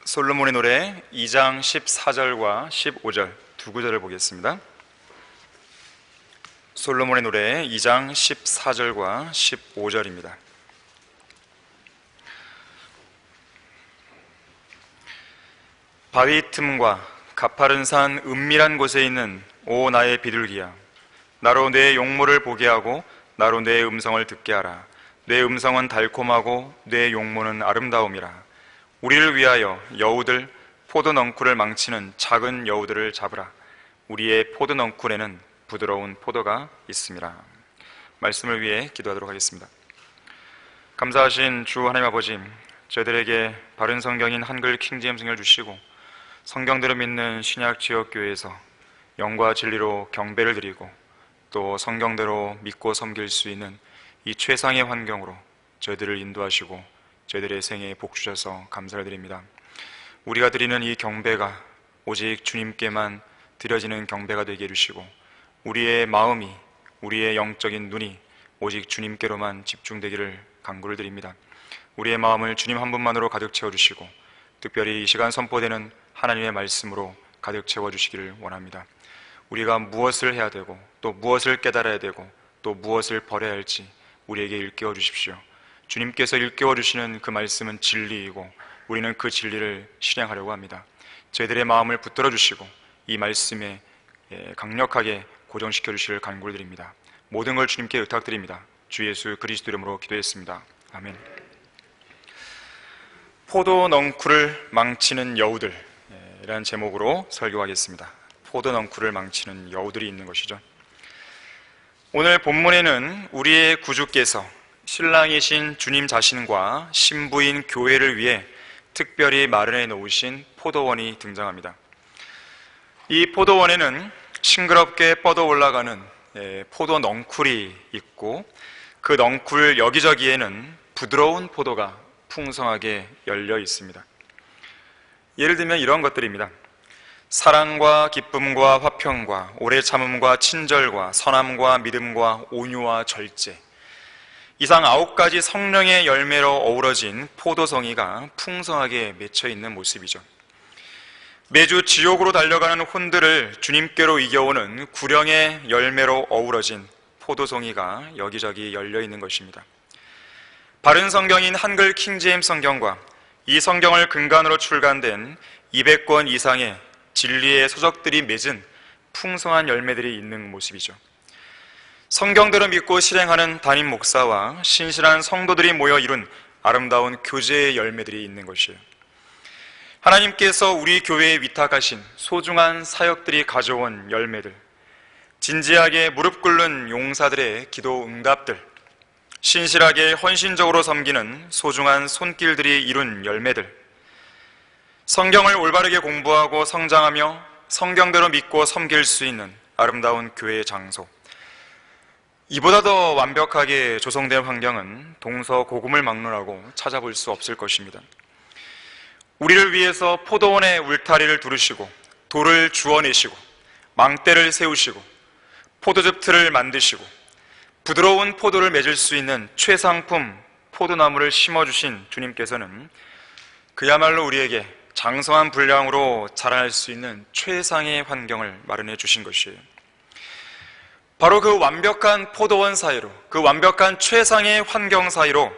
솔로몬의 노래 2장 14절과 15절 두 구절을 보겠습니다. 솔로몬의 노래 2장 14절과 15절입니다. 바위 틈과 가파른 산 은밀한 곳에 있는 오 나의 비둘기야, 나로 내 용모를 보게 하고 나로 내 음성을 듣게 하라. 내 음성은 달콤하고 내 용모는 아름다움이라. 우리를 위하여 여우들, 포도 넝쿨을 망치는 작은 여우들을 잡으라. 우리의 포도 넝쿨에는 부드러운 포도가 있음이라. 말씀을 위해 기도하도록 하겠습니다. 감사하신 주 하나님 아버지, 저희들에게 바른 성경인 한글 킹제임스 성경을 주시고 성경대로 믿는 신약 지역교회에서 영과 진리로 경배를 드리고 또 성경대로 믿고 섬길 수 있는 이 최상의 환경으로 저희들을 인도하시고 저희들의 생애에 복 주셔서 감사를 드립니다. 우리가 드리는 이 경배가 오직 주님께만 드려지는 경배가 되게 해주시고 우리의 마음이, 우리의 영적인 눈이 오직 주님께로만 집중되기를 간구를 드립니다. 우리의 마음을 주님 한 분만으로 가득 채워주시고 특별히 이 시간 선포되는 하나님의 말씀으로 가득 채워주시기를 원합니다. 우리가 무엇을 해야 되고 또 무엇을 깨달아야 되고 또 무엇을 버려야 할지 우리에게 일깨워 주십시오. 주님께서 일깨워 주시는 그 말씀은 진리이고 우리는 그 진리를 실행하려고 합니다. 저희들의 마음을 붙들어 주시고 이 말씀에 강력하게 고정시켜 주시기를 간구를 드립니다. 모든 걸 주님께 의탁드립니다. 주 예수 그리스도 이름으로 기도했습니다. 아멘. 포도 넝쿨을 망치는 여우들 이라는 제목으로 설교하겠습니다. 포도 넝쿨을 망치는 여우들이 있는 것이죠. 오늘 본문에는 우리의 구주께서 신랑이신 주님 자신과 신부인 교회를 위해 특별히 마련해 놓으신 포도원이 등장합니다. 이 포도원에는 싱그럽게 뻗어 올라가는 포도 넝쿨이 있고 그 넝쿨 여기저기에는 부드러운 포도가 풍성하게 열려 있습니다. 예를 들면 이런 것들입니다. 사랑과 기쁨과 화평과 오래 참음과 친절과 선함과 믿음과 온유와 절제, 이상 9가지 성령의 열매로 어우러진 포도송이가 풍성하게 맺혀 있는 모습이죠. 매주 지옥으로 달려가는 혼들을 주님께로 이겨오는 구령의 열매로 어우러진 포도송이가 여기저기 열려 있는 것입니다. 바른 성경인 한글 킹제임스 성경과 이 성경을 근간으로 출간된 200권 이상의 진리의 서적들이 맺은 풍성한 열매들이 있는 모습이죠. 성경대로 믿고 실행하는 담임 목사와 신실한 성도들이 모여 이룬 아름다운 교제의 열매들이 있는 것이에요. 하나님께서 우리 교회에 위탁하신 소중한 사역들이 가져온 열매들, 진지하게 무릎 꿇는 용사들의 기도 응답들, 신실하게 헌신적으로 섬기는 소중한 손길들이 이룬 열매들, 성경을 올바르게 공부하고 성장하며 성경대로 믿고 섬길 수 있는 아름다운 교회의 장소, 이보다 더 완벽하게 조성된 환경은 동서고금을 막론하고 찾아볼 수 없을 것입니다. 우리를 위해서 포도원의 울타리를 두르시고 돌을 주워내시고 망대를 세우시고 포도즙 틀을 만드시고 부드러운 포도를 맺을 수 있는 최상품 포도나무를 심어주신 주님께서는 그야말로 우리에게 장성한 분량으로 자라날 수 있는 최상의 환경을 마련해 주신 것이에요. 바로 그 완벽한 포도원 사이로, 그 완벽한 최상의 환경 사이로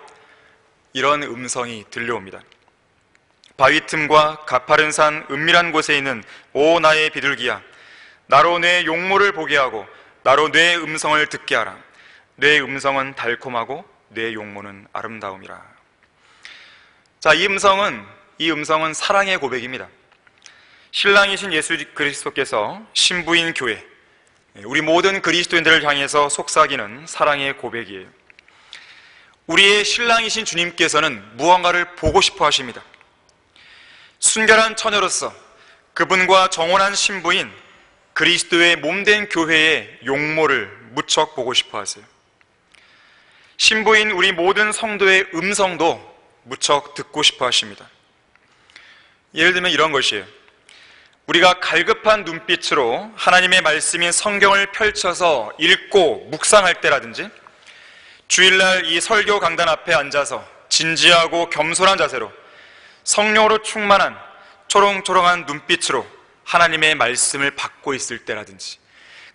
이런 음성이 들려옵니다. 바위 틈과 가파른 산 은밀한 곳에 있는 오 나의 비둘기야, 나로 내 용모를 보게 하고 나로 내 음성을 듣게 하라. 내 음성은 달콤하고 내 용모는 아름다움이라. 자, 이 음성은 사랑의 고백입니다. 신랑이신 예수 그리스도께서 신부인 교회, 우리 모든 그리스도인들을 향해서 속삭이는 사랑의 고백이에요. 우리의 신랑이신 주님께서는 무언가를 보고 싶어 하십니다. 순결한 처녀로서 그분과 정혼한 신부인 그리스도의 몸된 교회의 용모를 무척 보고 싶어 하세요. 신부인 우리 모든 성도의 음성도 무척 듣고 싶어 하십니다. 예를 들면 이런 것이에요. 우리가 갈급한 눈빛으로 하나님의 말씀인 성경을 펼쳐서 읽고 묵상할 때라든지 주일날 이 설교 강단 앞에 앉아서 진지하고 겸손한 자세로 성령으로 충만한 초롱초롱한 눈빛으로 하나님의 말씀을 받고 있을 때라든지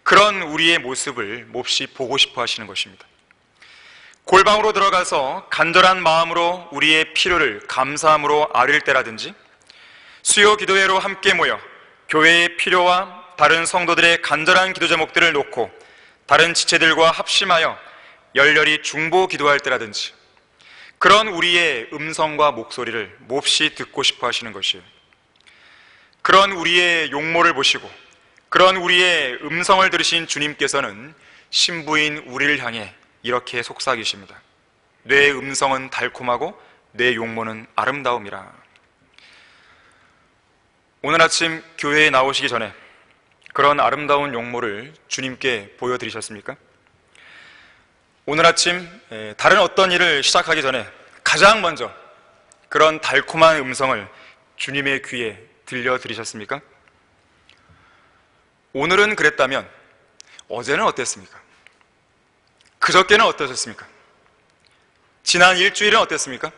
그런 우리의 모습을 몹시 보고 싶어 하시는 것입니다. 골방으로 들어가서 간절한 마음으로 우리의 필요를 감사함으로 아뢰을 때라든지 수요 기도회로 함께 모여 교회의 필요와 다른 성도들의 간절한 기도 제목들을 놓고 다른 지체들과 합심하여 열렬히 중보 기도할 때라든지 그런 우리의 음성과 목소리를 몹시 듣고 싶어 하시는 것이에요. 그런 우리의 용모를 보시고 그런 우리의 음성을 들으신 주님께서는 신부인 우리를 향해 이렇게 속삭이십니다. 내 음성은 달콤하고 내 용모는 아름다움이라. 오늘 아침 교회에 나오시기 전에 그런 아름다운 용모를 주님께 보여드리셨습니까? 오늘 아침 다른 어떤 일을 시작하기 전에 가장 먼저 그런 달콤한 음성을 주님의 귀에 들려드리셨습니까? 오늘은 그랬다면 어제는 어땠습니까? 그저께는 어떠셨습니까? 지난 일주일은 어땠습니까?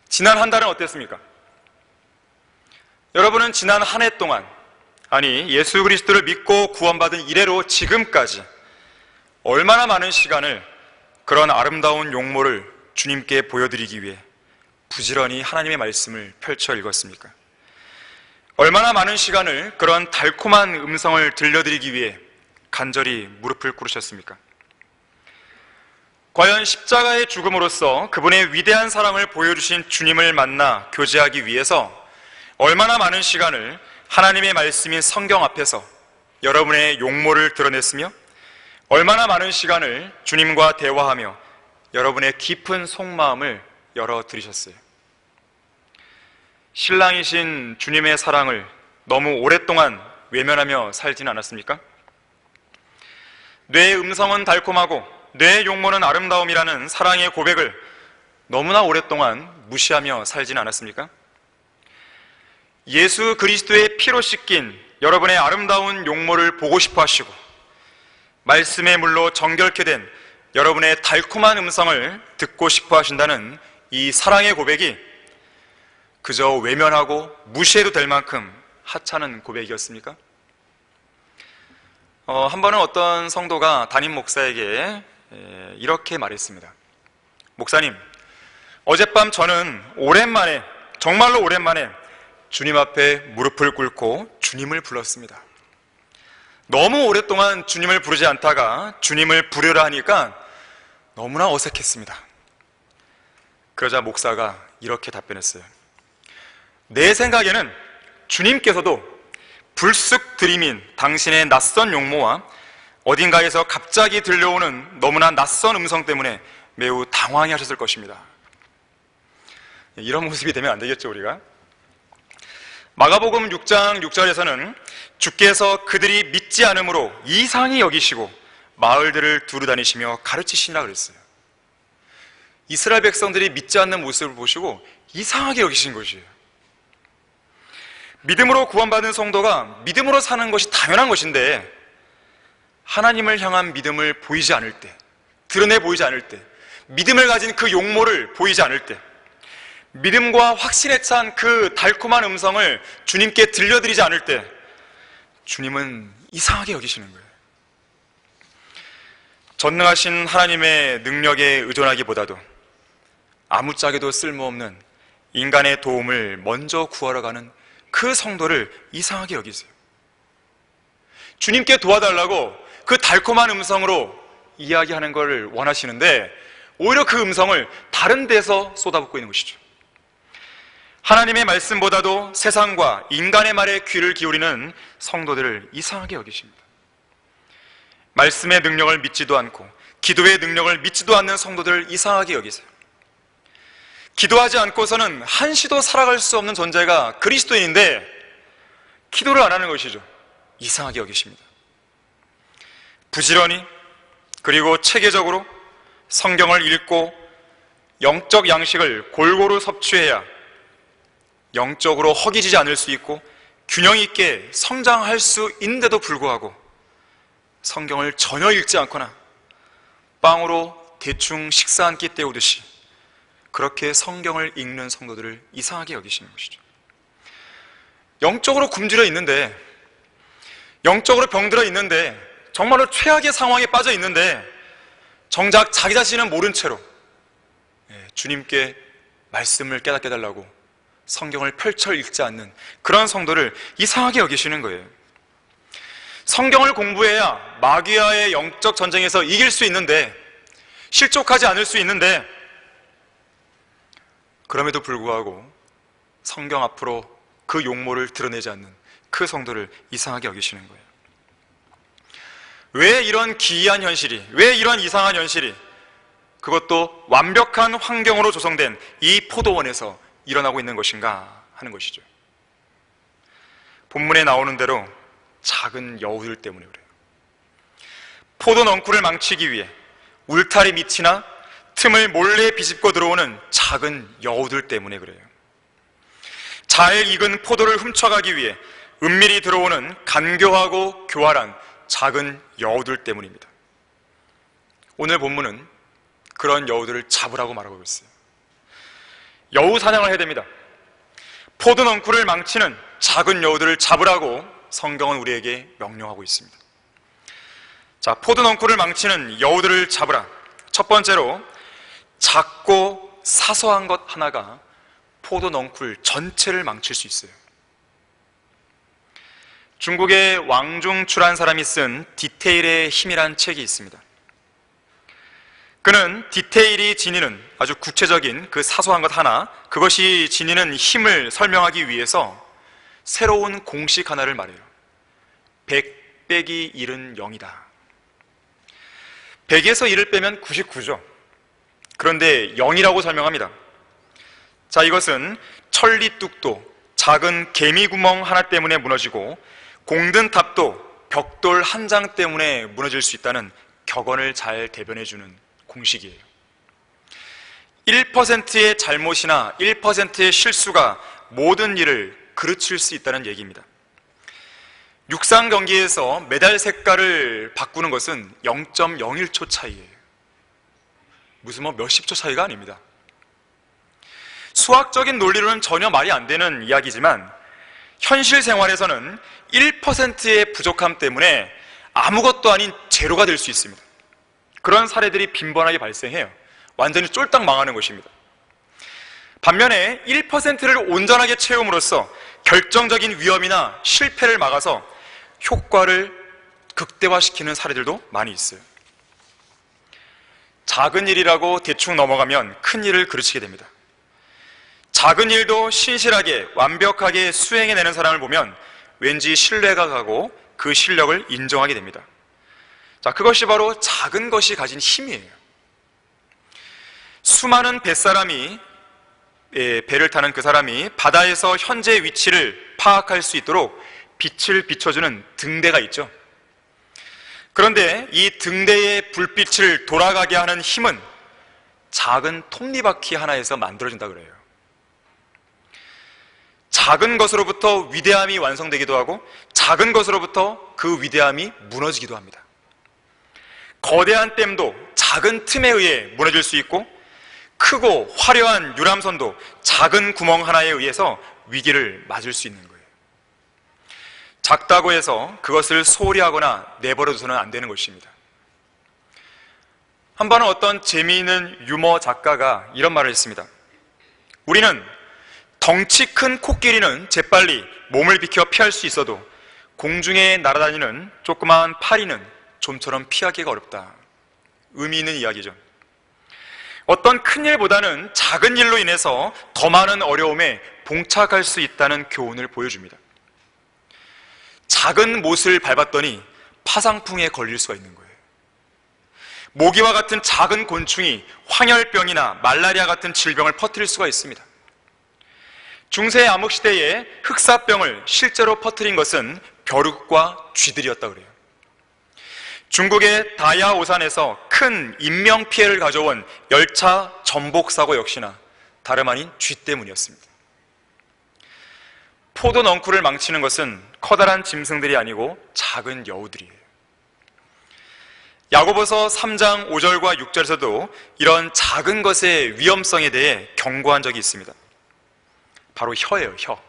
지난 한 달은 어땠습니까? 여러분은 지난 한 해 동안, 아니 예수 그리스도를 믿고 구원받은 이래로 지금까지 얼마나 많은 시간을 그런 아름다운 용모를 주님께 보여드리기 위해 부지런히 하나님의 말씀을 펼쳐 읽었습니까? 얼마나 많은 시간을 그런 달콤한 음성을 들려드리기 위해 간절히 무릎을 꿇으셨습니까? 과연 십자가의 죽음으로써 그분의 위대한 사랑을 보여주신 주님을 만나 교제하기 위해서 얼마나 많은 시간을 하나님의 말씀인 성경 앞에서 여러분의 용모를 드러냈으며 얼마나 많은 시간을 주님과 대화하며 여러분의 깊은 속마음을 열어드리셨어요. 신랑이신 주님의 사랑을 너무 오랫동안 외면하며 살지는 않았습니까? 내 음성은 달콤하고 내 용모는 아름다움이라는 사랑의 고백을 너무나 오랫동안 무시하며 살지는 않았습니까? 예수 그리스도의 피로 씻긴 여러분의 아름다운 용모를 보고 싶어 하시고 말씀의 물로 정결케 된 여러분의 달콤한 음성을 듣고 싶어 하신다는 이 사랑의 고백이 그저 외면하고 무시해도 될 만큼 하찮은 고백이었습니까? 한 번은 어떤 성도가 담임 목사에게 이렇게 말했습니다. 목사님, 어젯밤 저는 오랜만에, 정말로 오랜만에 주님 앞에 무릎을 꿇고 주님을 불렀습니다. 너무 오랫동안 주님을 부르지 않다가 주님을 부르라 하니까 너무나 어색했습니다. 그러자 목사가 이렇게 답변했어요. 내 생각에는 주님께서도 불쑥 들이민 당신의 낯선 용모와 어딘가에서 갑자기 들려오는 너무나 낯선 음성 때문에 매우 당황해 하셨을 것입니다. 이런 모습이 되면 안 되겠죠, 우리가? 마가복음 6장 6절에서는 주께서 그들이 믿지 않음으로 이상히 여기시고 마을들을 두루 다니시며 가르치시니라 그랬어요. 이스라엘 백성들이 믿지 않는 모습을 보시고 이상하게 여기신 것이에요. 믿음으로 구원받은 성도가 믿음으로 사는 것이 당연한 것인데 하나님을 향한 믿음을 보이지 않을 때, 드러내 보이지 않을 때, 믿음을 가진 그 용모를 보이지 않을 때, 믿음과 확신에 찬 그 달콤한 음성을 주님께 들려드리지 않을 때 주님은 이상하게 여기시는 거예요. 전능하신 하나님의 능력에 의존하기보다도 아무짝에도 쓸모없는 인간의 도움을 먼저 구하러 가는 그 성도를 이상하게 여기세요. 주님께 도와달라고 그 달콤한 음성으로 이야기하는 걸 원하시는데 오히려 그 음성을 다른 데서 쏟아붓고 있는 것이죠. 하나님의 말씀보다도 세상과 인간의 말에 귀를 기울이는 성도들을 이상하게 여기십니다. 말씀의 능력을 믿지도 않고 기도의 능력을 믿지도 않는 성도들을 이상하게 여기세요. 기도하지 않고서는 한시도 살아갈 수 없는 존재가 그리스도인인데 기도를 안 하는 것이죠. 이상하게 여기십니다. 부지런히 그리고 체계적으로 성경을 읽고 영적 양식을 골고루 섭취해야 영적으로 허기지지 않을 수 있고 균형 있게 성장할 수 있는데도 불구하고 성경을 전혀 읽지 않거나 빵으로 대충 식사 한 끼 때우듯이 그렇게 성경을 읽는 성도들을 이상하게 여기시는 것이죠. 영적으로 굶주려 있는데, 영적으로 병들어 있는데, 정말로 최악의 상황에 빠져 있는데 정작 자기 자신은 모른 채로 주님께 말씀을 깨닫게 해달라고 성경을 펼쳐 읽지 않는 그런 성도를 이상하게 여기시는 거예요. 성경을 공부해야 마귀와의 영적 전쟁에서 이길 수 있는데, 실족하지 않을 수 있는데, 그럼에도 불구하고 성경 앞으로 그 용모를 드러내지 않는 그 성도를 이상하게 여기시는 거예요. 왜 이런 기이한 현실이, 왜 이런 이상한 현실이, 그것도 완벽한 환경으로 조성된 이 포도원에서 일어나고 있는 것인가 하는 것이죠. 본문에 나오는 대로 작은 여우들 때문에 그래요. 포도 넝쿨을 망치기 위해 울타리 밑이나 틈을 몰래 비집고 들어오는 작은 여우들 때문에 그래요. 잘 익은 포도를 훔쳐가기 위해 은밀히 들어오는 간교하고 교활한 작은 여우들 때문입니다. 오늘 본문은 그런 여우들을 잡으라고 말하고 있어요. 여우 사냥을 해야 됩니다. 포도 넝쿨을 망치는 작은 여우들을 잡으라고 성경은 우리에게 명령하고 있습니다. 자, 포도 넝쿨을 망치는 여우들을 잡으라. 첫 번째로, 작고 사소한 것 하나가 포도 넝쿨 전체를 망칠 수 있어요. 중국의 왕중추란 사람이 쓴 디테일의 힘이란 책이 있습니다. 그는 디테일이 지니는 아주 구체적인 그 사소한 것 하나, 그것이 지니는 힘을 설명하기 위해서 새로운 공식 하나를 말해요. 100 빼기 1은 0이다. 100에서 1을 빼면 99죠. 그런데 0이라고 설명합니다. 자, 이것은 천리뚝도 작은 개미구멍 하나 때문에 무너지고 공든 탑도 벽돌 한 장 때문에 무너질 수 있다는 격언을 잘 대변해주는 공식이에요. 1%의 잘못이나 1%의 실수가 모든 일을 그르칠 수 있다는 얘기입니다. 육상 경기에서 메달 색깔을 바꾸는 것은 0.01초 차이예요. 무슨 몇십 초 차이가 아닙니다. 수학적인 논리로는 전혀 말이 안 되는 이야기지만 현실 생활에서는 1%의 부족함 때문에 아무것도 아닌 제로가 될 수 있습니다. 그런 사례들이 빈번하게 발생해요. 완전히 쫄딱 망하는 것입니다. 반면에 1%를 온전하게 채움으로써 결정적인 위험이나 실패를 막아서 효과를 극대화시키는 사례들도 많이 있어요. 작은 일이라고 대충 넘어가면 큰 일을 그르치게 됩니다. 작은 일도 신실하게 완벽하게 수행해내는 사람을 보면 왠지 신뢰가 가고 그 실력을 인정하게 됩니다. 자, 그것이 바로 작은 것이 가진 힘이에요. 수많은 배를 타는 그 사람이 바다에서 현재 위치를 파악할 수 있도록 빛을 비춰주는 등대가 있죠. 그런데 이 등대의 불빛을 돌아가게 하는 힘은 작은 톱니바퀴 하나에서 만들어진다 그래요. 작은 것으로부터 위대함이 완성되기도 하고 작은 것으로부터 그 위대함이 무너지기도 합니다. 거대한 댐도 작은 틈에 의해 무너질 수 있고 크고 화려한 유람선도 작은 구멍 하나에 의해서 위기를 맞을 수 있는 거예요. 작다고 해서 그것을 소홀히 하거나 내버려둬서는 안 되는 것입니다. 한 번은 어떤 재미있는 유머 작가가 이런 말을 했습니다. 우리는 덩치 큰 코끼리는 재빨리 몸을 비켜 피할 수 있어도 공중에 날아다니는 조그마한 파리는 좀처럼 피하기가 어렵다. 의미 있는 이야기죠. 어떤 큰 일보다는 작은 일로 인해서 더 많은 어려움에 봉착할 수 있다는 교훈을 보여줍니다. 작은 못을 밟았더니 파상풍에 걸릴 수가 있는 거예요. 모기와 같은 작은 곤충이 황열병이나 말라리아 같은 질병을 퍼뜨릴 수가 있습니다. 중세 암흑시대에 흑사병을 실제로 퍼뜨린 것은 벼룩과 쥐들이었다 그래요. 중국의 다야오산에서 큰 인명피해를 가져온 열차 전복사고 역시나 다름 아닌 쥐 때문이었습니다. 포도 넝쿨을 망치는 것은 커다란 짐승들이 아니고 작은 여우들이에요. 야고보서 3장 5절과 6절에서도 이런 작은 것의 위험성에 대해 경고한 적이 있습니다. 바로 혀예요, 혀.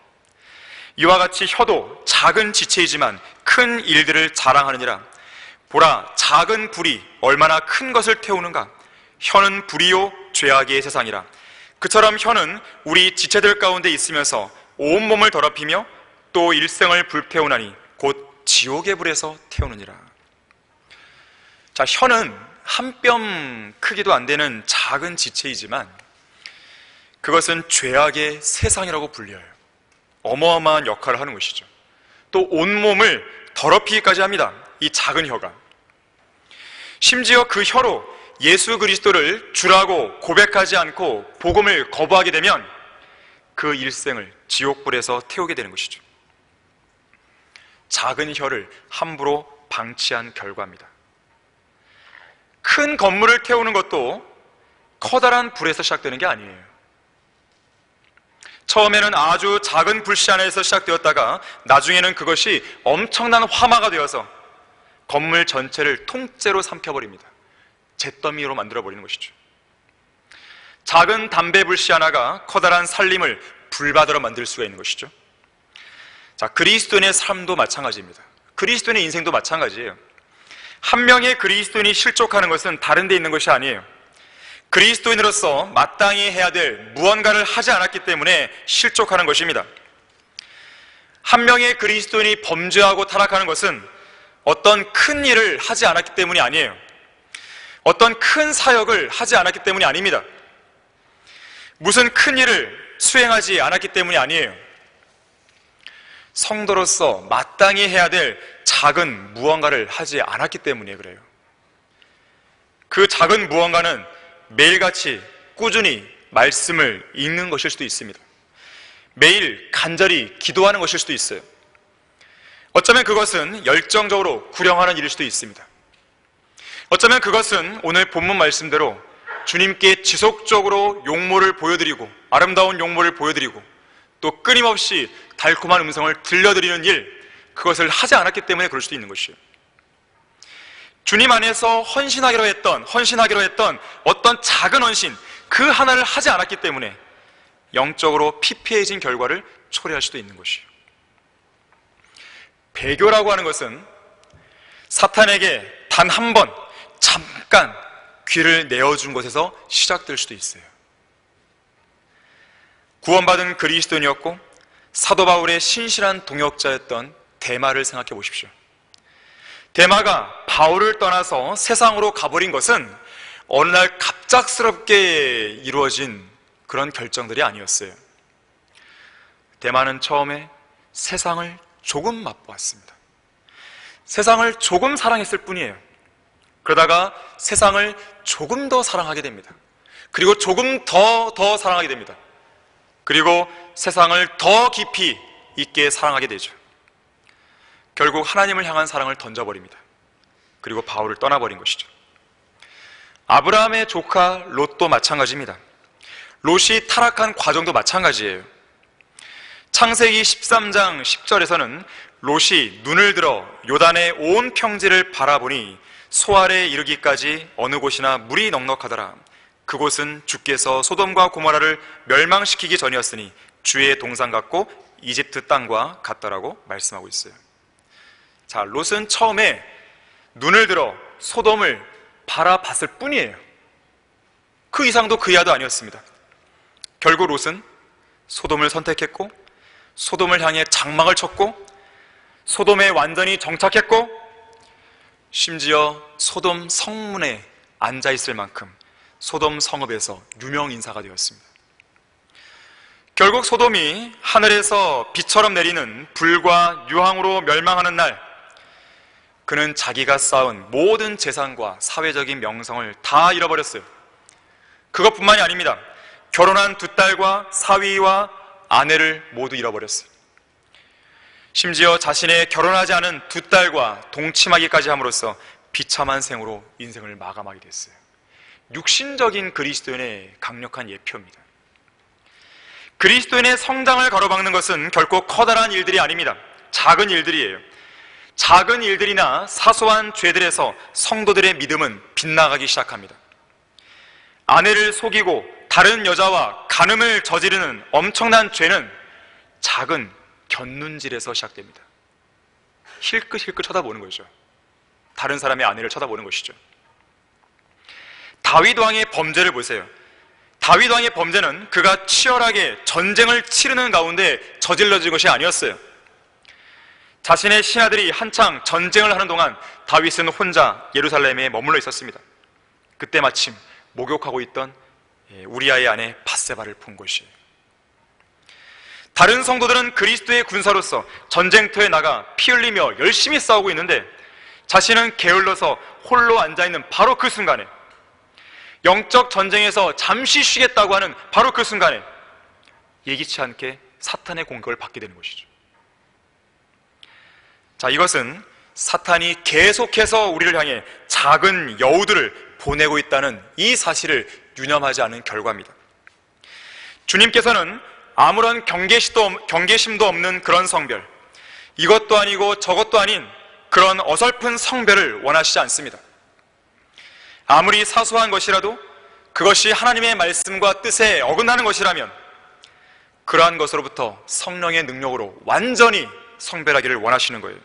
이와 같이 혀도 작은 지체이지만 큰 일들을 자랑하느니라. 보라, 작은 불이 얼마나 큰 것을 태우는가. 혀는 불이요 죄악의 세상이라. 그처럼 혀는 우리 지체들 가운데 있으면서 온몸을 더럽히며 또 일생을 불태우나니 곧 지옥의 불에서 태우느니라. 자, 혀는 한 뼘 크기도 안 되는 작은 지체이지만 그것은 죄악의 세상이라고 불려요. 어마어마한 역할을 하는 것이죠. 또 온몸을 더럽히기까지 합니다. 이 작은 혀가. 심지어 그 혀로 예수 그리스도를 주라고 고백하지 않고 복음을 거부하게 되면 그 일생을 지옥불에서 태우게 되는 것이죠. 작은 혀를 함부로 방치한 결과입니다. 큰 건물을 태우는 것도 커다란 불에서 시작되는 게 아니에요. 처음에는 아주 작은 불씨 안에서 시작되었다가 나중에는 그것이 엄청난 화마가 되어서 건물 전체를 통째로 삼켜버립니다. 잿더미로 만들어버리는 것이죠. 작은 담배 불씨 하나가 커다란 살림을 불바다로 만들 수가 있는 것이죠. 자, 그리스도인의 삶도 마찬가지입니다. 그리스도인의 인생도 마찬가지예요. 한 명의 그리스도인이 실족하는 것은 다른 데 있는 것이 아니에요. 그리스도인으로서 마땅히 해야 될 무언가를 하지 않았기 때문에 실족하는 것입니다. 한 명의 그리스도인이 범죄하고 타락하는 것은 어떤 큰 일을 하지 않았기 때문이 아니에요. 어떤 큰 사역을 하지 않았기 때문이 아닙니다. 무슨 큰 일을 수행하지 않았기 때문이 아니에요. 성도로서 마땅히 해야 될 작은 무언가를 하지 않았기 때문에 그래요. 그 작은 무언가는 매일같이 꾸준히 말씀을 읽는 것일 수도 있습니다. 매일 간절히 기도하는 것일 수도 있어요. 어쩌면 그것은 열정적으로 구령하는 일일 수도 있습니다. 어쩌면 그것은 오늘 본문 말씀대로 주님께 지속적으로 용모를 보여드리고 아름다운 용모를 보여드리고 또 끊임없이 달콤한 음성을 들려드리는 일, 그것을 하지 않았기 때문에 그럴 수도 있는 것이에요. 주님 안에서 헌신하기로 했던 어떤 작은 헌신, 그 하나를 하지 않았기 때문에 영적으로 피폐해진 결과를 초래할 수도 있는 것이에요. 배교라고 하는 것은 사탄에게 단 한 번 잠깐 귀를 내어준 것에서 시작될 수도 있어요. 구원받은 그리스도인이었고 사도 바울의 신실한 동역자였던 데마를 생각해 보십시오. 데마가 바울을 떠나서 세상으로 가버린 것은 어느 날 갑작스럽게 이루어진 그런 결정들이 아니었어요. 데마는 처음에 세상을 조금 맛보았습니다. 세상을 조금 사랑했을 뿐이에요. 그러다가 세상을 조금 더 사랑하게 됩니다. 그리고 조금 더 사랑하게 됩니다. 그리고 세상을 더 깊이 있게 사랑하게 되죠. 결국 하나님을 향한 사랑을 던져버립니다. 그리고 바울을 떠나버린 것이죠. 아브라함의 조카 롯도 마찬가지입니다. 롯이 타락한 과정도 마찬가지예요. 창세기 13장 10절에서는 롯이 눈을 들어 요단의 온 평지를 바라보니 소알에 이르기까지 어느 곳이나 물이 넉넉하더라. 그곳은 주께서 소돔과 고모라를 멸망시키기 전이었으니 주의 동산 같고 이집트 땅과 같더라고 말씀하고 있어요. 자, 롯은 처음에 눈을 들어 소돔을 바라봤을 뿐이에요. 그 이상도 그 이하도 아니었습니다. 결국 롯은 소돔을 선택했고 소돔을 향해 장막을 쳤고 소돔에 완전히 정착했고 심지어 소돔 성문에 앉아있을 만큼 소돔 성읍에서 유명 인사가 되었습니다. 결국 소돔이 하늘에서 비처럼 내리는 불과 유황으로 멸망하는 날, 그는 자기가 쌓은 모든 재산과 사회적인 명성을 다 잃어버렸어요. 그것뿐만이 아닙니다. 결혼한 두 딸과 사위와 아내를 모두 잃어버렸어요. 심지어 자신의 결혼하지 않은 두 딸과 동침하기까지 함으로써 비참한 생으로 인생을 마감하게 됐어요. 육신적인 그리스도인의 강력한 예표입니다. 그리스도인의 성장을 가로막는 것은 결코 커다란 일들이 아닙니다. 작은 일들이에요. 작은 일들이나 사소한 죄들에서 성도들의 믿음은 빗나가기 시작합니다. 아내를 속이고 다른 여자와 간음을 저지르는 엄청난 죄는 작은 곁눈질에서 시작됩니다. 힐끗힐끗 쳐다보는 거죠. 다른 사람의 아내를 쳐다보는 것이죠. 다윗 왕의 범죄를 보세요. 다윗 왕의 범죄는 그가 치열하게 전쟁을 치르는 가운데 저질러진 것이 아니었어요. 자신의 신하들이 한창 전쟁을 하는 동안 다윗은 혼자 예루살렘에 머물러 있었습니다. 그때 마침 목욕하고 있던 우리아의 아내 밧세바를 본 것이에요. 다른 성도들은 그리스도의 군사로서 전쟁터에 나가 피 흘리며 열심히 싸우고 있는데 자신은 게을러서 홀로 앉아있는 바로 그 순간에, 영적 전쟁에서 잠시 쉬겠다고 하는 바로 그 순간에 예기치 않게 사탄의 공격을 받게 되는 것이죠. 자, 이것은 사탄이 계속해서 우리를 향해 작은 여우들을 보내고 있다는 이 사실을 유념하지 않은 결과입니다. 주님께서는 아무런 경계심도 없는 그런 성별, 이것도 아니고 저것도 아닌 그런 어설픈 성별을 원하시지 않습니다. 아무리 사소한 것이라도 그것이 하나님의 말씀과 뜻에 어긋나는 것이라면 그러한 것으로부터 성령의 능력으로 완전히 성별하기를 원하시는 거예요.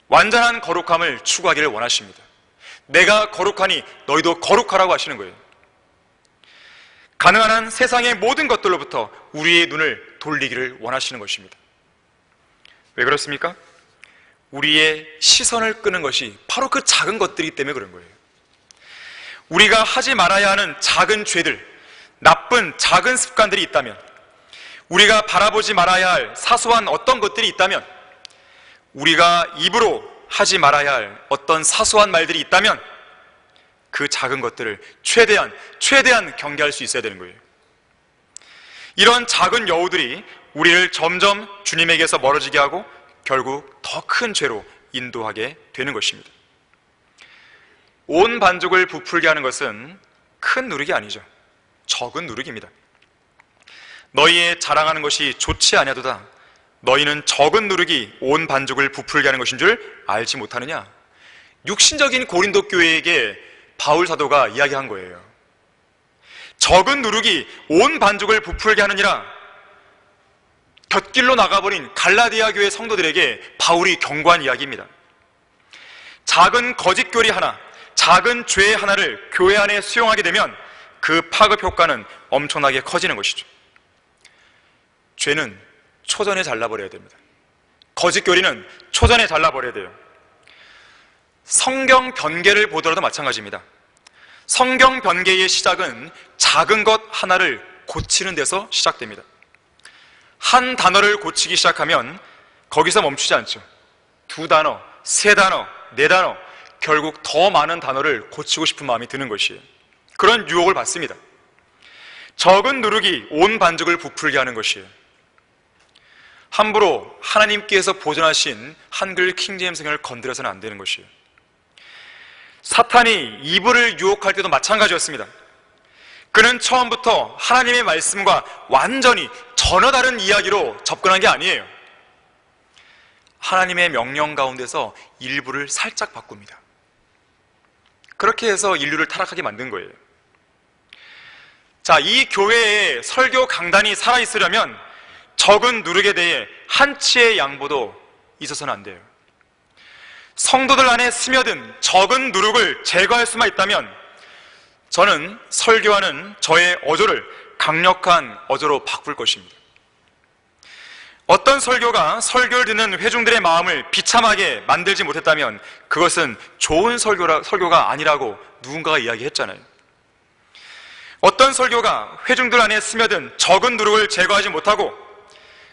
완전한 거룩함을 추구하기를 원하십니다. 내가 거룩하니 너희도 거룩하라고 하시는 거예요. 가능한 한 세상의 모든 것들로부터 우리의 눈을 돌리기를 원하시는 것입니다. 왜 그렇습니까? 우리의 시선을 끄는 것이 바로 그 작은 것들이기 때문에 그런 거예요. 우리가 하지 말아야 하는 작은 죄들, 나쁜 작은 습관들이 있다면, 우리가 바라보지 말아야 할 사소한 어떤 것들이 있다면, 우리가 입으로 하지 말아야 할 어떤 사소한 말들이 있다면 그 작은 것들을 최대한 경계할 수 있어야 되는 거예요. 이런 작은 여우들이 우리를 점점 주님에게서 멀어지게 하고 결국 더 큰 죄로 인도하게 되는 것입니다. 온 반죽을 부풀게 하는 것은 큰 누룩이 아니죠. 적은 누룩입니다. 너희의 자랑하는 것이 좋지 아니하도다. 너희는 적은 누룩이 온 반죽을 부풀게 하는 것인 줄 알지 못하느냐. 육신적인 고린도 교회에게 바울 사도가 이야기한 거예요. 적은 누룩이 온 반죽을 부풀게 하느니라. 곁길로 나가버린 갈라디아 교회 성도들에게 바울이 경고한 이야기입니다. 작은 거짓교리 하나, 작은 죄 하나를 교회 안에 수용하게 되면 그 파급 효과는 엄청나게 커지는 것이죠. 죄는 초전에 잘라버려야 됩니다. 거짓교리는 초전에 잘라버려야 돼요. 성경 변개를 보더라도 마찬가지입니다. 성경 변개의 시작은 작은 것 하나를 고치는 데서 시작됩니다. 한 단어를 고치기 시작하면 거기서 멈추지 않죠. 2단어, 3단어, 4단어, 결국 더 많은 단어를 고치고 싶은 마음이 드는 것이에요. 그런 유혹을 받습니다. 적은 누룩이 온 반죽을 부풀게 하는 것이에요. 함부로 하나님께서 보존하신 한글 킹제임스 성경을 건드려서는 안 되는 것이에요. 사탄이 이브를 유혹할 때도 마찬가지였습니다. 그는 처음부터 하나님의 말씀과 완전히 전혀 다른 이야기로 접근한 게 아니에요. 하나님의 명령 가운데서 일부를 살짝 바꿉니다. 그렇게 해서 인류를 타락하게 만든 거예요. 자, 이 교회에 설교 강단이 살아있으려면 적은 누룩에 대해 한치의 양보도 있어서는 안 돼요. 성도들 안에 스며든 적은 누룩을 제거할 수만 있다면 저는 설교하는 저의 어조를 강력한 어조로 바꿀 것입니다. 어떤 설교가 설교를 듣는 회중들의 마음을 비참하게 만들지 못했다면 그것은 좋은 설교가 아니라고 누군가가 이야기했잖아요. 어떤 설교가 회중들 안에 스며든 적은 누룩을 제거하지 못하고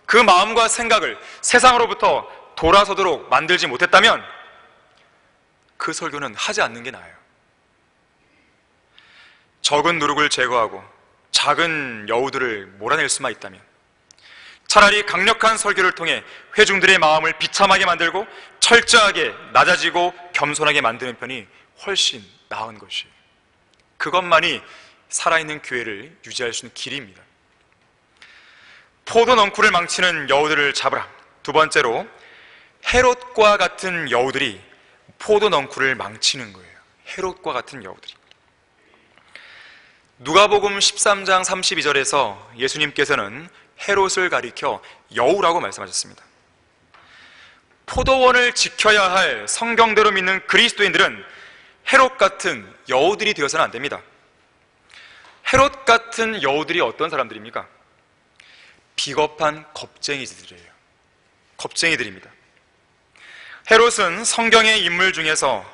그 마음과 생각을 세상으로부터 돌아서도록 만들지 못했다면 그 설교는 하지 않는 게 나아요. 적은 누룩을 제거하고 작은 여우들을 몰아낼 수만 있다면 차라리 강력한 설교를 통해 회중들의 마음을 비참하게 만들고 철저하게 낮아지고 겸손하게 만드는 편이 훨씬 나은 것이에요. 그것만이 살아있는 교회를 유지할 수 있는 길입니다. 포도 넝쿨을 망치는 여우들을 잡으라. 두 번째로 헤롯과 같은 여우들이 포도 넝쿨을 망치는 거예요. 헤롯과 같은 여우들이. 누가복음 13장 32절에서 예수님께서는 헤롯을 가리켜 여우라고 말씀하셨습니다. 포도원을 지켜야 할 성경대로 믿는 그리스도인들은 헤롯 같은 여우들이 되어서는 안 됩니다. 헤롯 같은 여우들이 어떤 사람들입니까? 비겁한 겁쟁이들이에요. 겁쟁이들입니다. 헤롯은 성경의 인물 중에서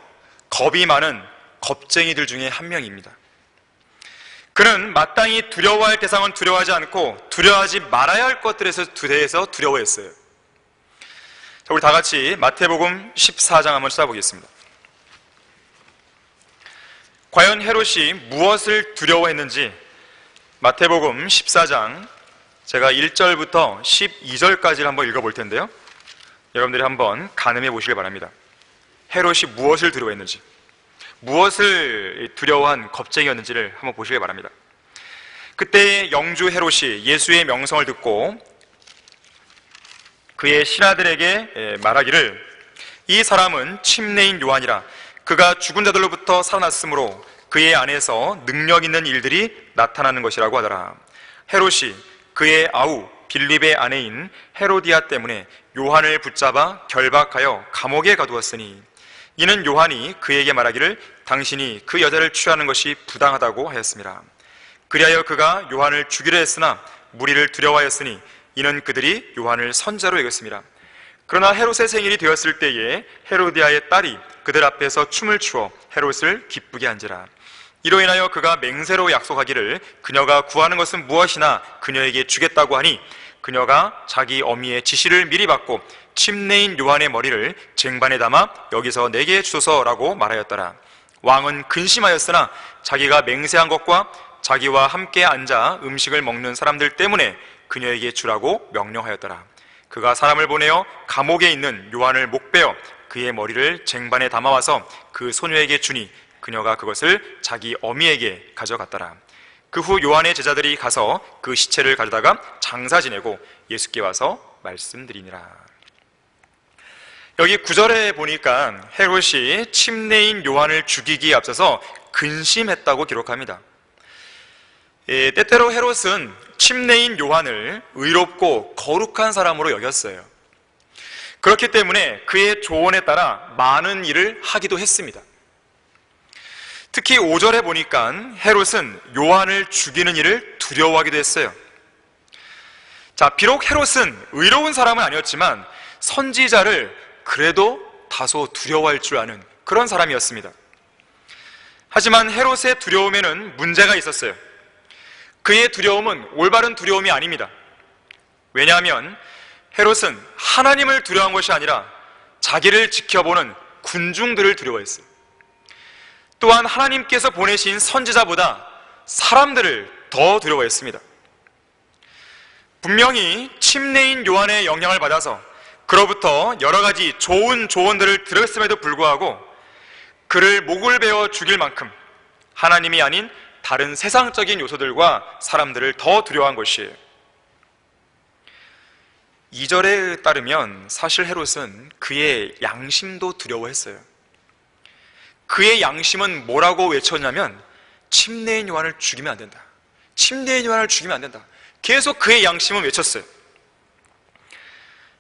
겁이 많은 겁쟁이들 중에 한 명입니다. 그는 마땅히 두려워할 대상은 두려워하지 않고 두려워하지 말아야 할 것들에서 대해서 두려워했어요. 자, 우리 다 같이 마태복음 14장 한번 찾아보겠습니다. 과연 헤롯이 무엇을 두려워했는지 마태복음 14장 제가 1절부터 12절까지를 한번 읽어볼 텐데요, 여러분들이 한번 가늠해 보시길 바랍니다. 헤롯이 무엇을 두려워했는지, 무엇을 두려워한 겁쟁이였는지를 한번 보시길 바랍니다. 그때 영주 헤롯이 예수의 명성을 듣고 그의 신하들에게 말하기를, 이 사람은 침례인 요한이라. 그가 죽은 자들로부터 살아났으므로 그의 안에서 능력 있는 일들이 나타나는 것이라고 하더라. 헤롯이 그의 아우 빌립의 아내인 헤로디아 때문에 요한을 붙잡아 결박하여 감옥에 가두었으니, 이는 요한이 그에게 말하기를 당신이 그 여자를 취하는 것이 부당하다고 하였습니다. 그리하여 그가 요한을 죽이려 했으나 무리를 두려워하였으니 이는 그들이 요한을 선자로 여겼습니다. 그러나 헤롯의 생일이 되었을 때에 헤로디아의 딸이 그들 앞에서 춤을 추어 헤롯을 기쁘게 한지라. 이로 인하여 그가 맹세로 약속하기를 그녀가 구하는 것은 무엇이나 그녀에게 주겠다고 하니, 그녀가 자기 어미의 지시를 미리 받고 침례인 요한의 머리를 쟁반에 담아 여기서 내게 주소서라고 말하였더라. 왕은 근심하였으나 자기가 맹세한 것과 자기와 함께 앉아 음식을 먹는 사람들 때문에 그녀에게 주라고 명령하였더라. 그가 사람을 보내어 감옥에 있는 요한을 목베어 그의 머리를 쟁반에 담아와서 그 소녀에게 주니 그녀가 그것을 자기 어미에게 가져갔더라. 그 후 요한의 제자들이 가서 그 시체를 가져다가 장사 지내고 예수께 와서 말씀드리니라. 여기 9절에 보니까 헤롯이 침례인 요한을 죽이기에 앞서서 근심했다고 기록합니다. 때때로 헤롯은 침례인 요한을 의롭고 거룩한 사람으로 여겼어요. 그렇기 때문에 그의 조언에 따라 많은 일을 하기도 했습니다. 특히 5절에 보니까 헤롯은 요한을 죽이는 일을 두려워하기도 했어요. 자, 비록 헤롯은 의로운 사람은 아니었지만 선지자를 그래도 다소 두려워할 줄 아는 그런 사람이었습니다. 하지만 헤롯의 두려움에는 문제가 있었어요. 그의 두려움은 올바른 두려움이 아닙니다. 왜냐하면 헤롯은 하나님을 두려워한 것이 아니라 자기를 지켜보는 군중들을 두려워했어요. 또한 하나님께서 보내신 선지자보다 사람들을 더 두려워했습니다. 분명히 침례인 요한의 영향을 받아서 그로부터 여러 가지 좋은 조언들을 들었음에도 불구하고 그를 목을 베어 죽일 만큼 하나님이 아닌 다른 세상적인 요소들과 사람들을 더 두려워한 것이에요. 2절에 따르면 사실 헤롯은 그의 양심도 두려워했어요. 그의 양심은 뭐라고 외쳤냐면 침례인 요한을 죽이면 안 된다. 침례인 요한을 죽이면 안 된다. 계속 그의 양심은 외쳤어요.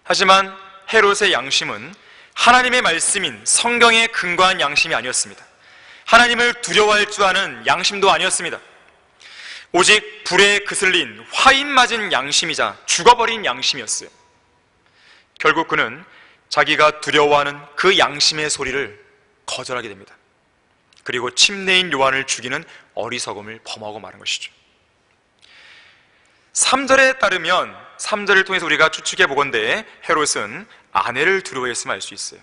하지만 헤롯의 양심은 하나님의 말씀인 성경에 근거한 양심이 아니었습니다. 하나님을 두려워할 줄 아는 양심도 아니었습니다. 오직 불에 그슬린 화인 맞은 양심이자 죽어버린 양심이었어요. 결국 그는 자기가 두려워하는 그 양심의 소리를 거절하게 됩니다. 그리고 침례인 요한을 죽이는 어리석음을 범하고 마는 것이죠. 3절에 따르면 3절을 통해서 우리가 추측해 보건대 헤롯은 아내를 두려워했음을 알 수 있어요.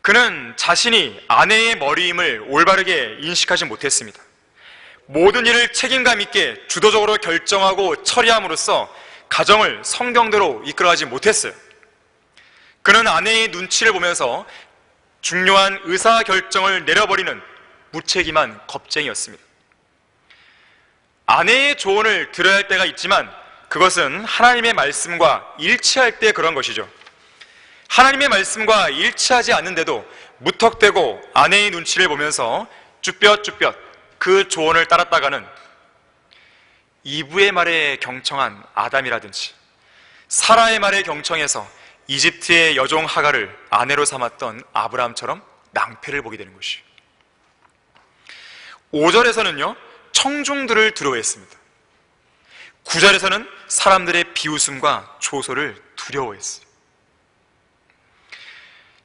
그는 자신이 아내의 머리임을 올바르게 인식하지 못했습니다. 모든 일을 책임감 있게 주도적으로 결정하고 처리함으로써 가정을 성경대로 이끌어가지 못했어요. 그는 아내의 눈치를 보면서 중요한 의사결정을 내려버리는 무책임한 겁쟁이였습니다. 아내의 조언을 들어야 할 때가 있지만 그것은 하나님의 말씀과 일치할 때 그런 것이죠. 하나님의 말씀과 일치하지 않는데도 무턱대고 아내의 눈치를 보면서 쭈뼛쭈뼛 그 조언을 따랐다가는 이브의 말에 경청한 아담이라든지 사라의 말에 경청해서 이집트의 여종 하갈을 아내로 삼았던 아브라함처럼 낭패를 보게 되는 것이에요. 5절에서는요, 청중들을 두려워했습니다. 9절에서는 사람들의 비웃음과 조소를 두려워했어요.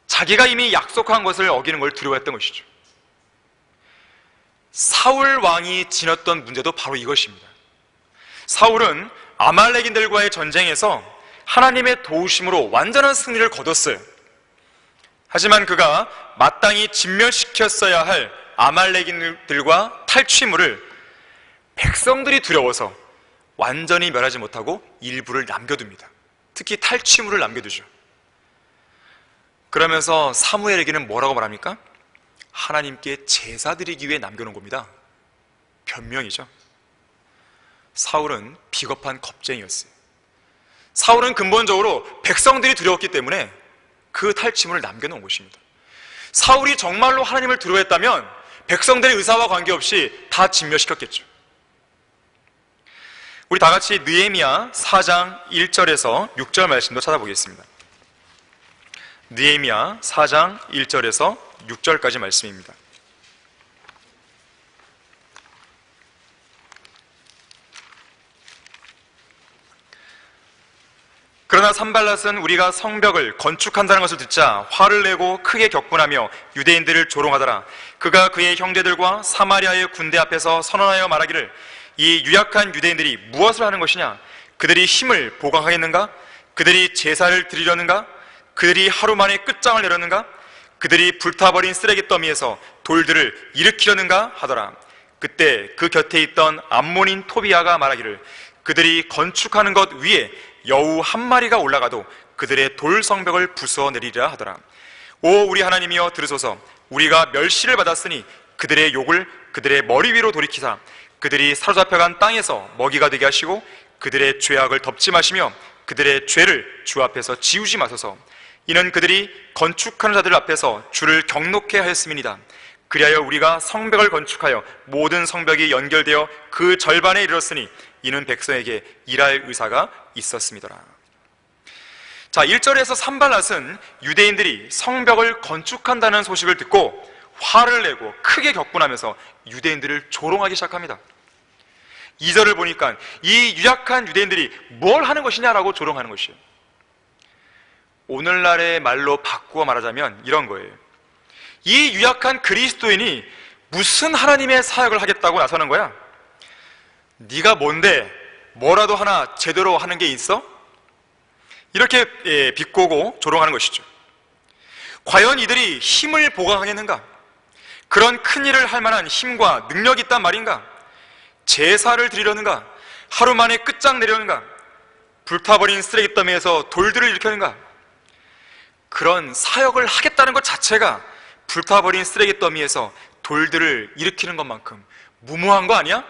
자기가 이미 약속한 것을 어기는 걸 두려워했던 것이죠. 사울 왕이 지녔던 문제도 바로 이것입니다. 사울은 아말렉인들과의 전쟁에서 하나님의 도우심으로 완전한 승리를 거뒀어요. 하지만 그가 마땅히 진멸시켰어야 할 아말렉인들과 탈취물을 백성들이 두려워서 완전히 멸하지 못하고 일부를 남겨둡니다. 특히 탈취물을 남겨두죠. 그러면서 사무엘에게는 뭐라고 말합니까? 하나님께 제사 드리기 위해 남겨놓은 겁니다. 변명이죠. 사울은 비겁한 겁쟁이였어요. 사울은 근본적으로 백성들이 두려웠기 때문에 그 탈취물을 남겨놓은 것입니다. 사울이 정말로 하나님을 두려워했다면 백성들의 의사와 관계없이 다 진멸시켰겠죠. 우리 다 같이 느헤미야 4장 1절에서 6절 말씀도 찾아보겠습니다. 느헤미야 4장 1절에서 6절까지 말씀입니다. 그러나 산발랏은 우리가 성벽을 건축한다는 것을 듣자 화를 내고 크게 격분하며 유대인들을 조롱하더라. 그가 그의 형제들과 사마리아의 군대 앞에서 선언하여 말하기를 이 유약한 유대인들이 무엇을 하는 것이냐? 그들이 힘을 보강하겠는가? 그들이 제사를 드리려는가? 그들이 하루 만에 끝장을 내려는가? 그들이 불타버린 쓰레기 더미에서 돌들을 일으키려는가? 하더라. 그때 그 곁에 있던 암몬인 토비아가 말하기를 그들이 건축하는 것 위에 여우 한 마리가 올라가도 그들의 돌 성벽을 부수어 내리리라 하더라. 오 우리 하나님이여 들으소서. 우리가 멸시를 받았으니 그들의 욕을 그들의 머리 위로 돌이키사 그들이 사로잡혀간 땅에서 먹이가 되게 하시고 그들의 죄악을 덮지 마시며 그들의 죄를 주 앞에서 지우지 마소서. 이는 그들이 건축하는 자들 앞에서 주를 경록해 하였음이니이다. 그리하여 우리가 성벽을 건축하여 모든 성벽이 연결되어 그 절반에 이르렀으니 이는 백성에게 일할 의사가 있었음이더라. 자, 1절에서 산발랏은 유대인들이 성벽을 건축한다는 소식을 듣고 화를 내고 크게 격분하면서 유대인들을 조롱하기 시작합니다. 2절을 보니까 이 유약한 유대인들이 뭘 하는 것이냐라고 조롱하는 것이에요. 오늘날의 말로 바꾸어 말하자면 이런 거예요. 이 유약한 그리스도인이 무슨 하나님의 사역을 하겠다고 나서는 거야? 네가 뭔데 뭐라도 하나 제대로 하는 게 있어? 이렇게 비꼬고 조롱하는 것이죠. 과연 이들이 힘을 보강하겠는가? 그런 큰 일을 할 만한 힘과 능력이 있단 말인가? 제사를 드리려는가? 하루 만에 끝장내려는가? 불타버린 쓰레기 더미에서 돌들을 일으키는가? 그런 사역을 하겠다는 것 자체가 불타버린 쓰레기 더미에서 돌들을 일으키는 것만큼 무모한 거 아니야?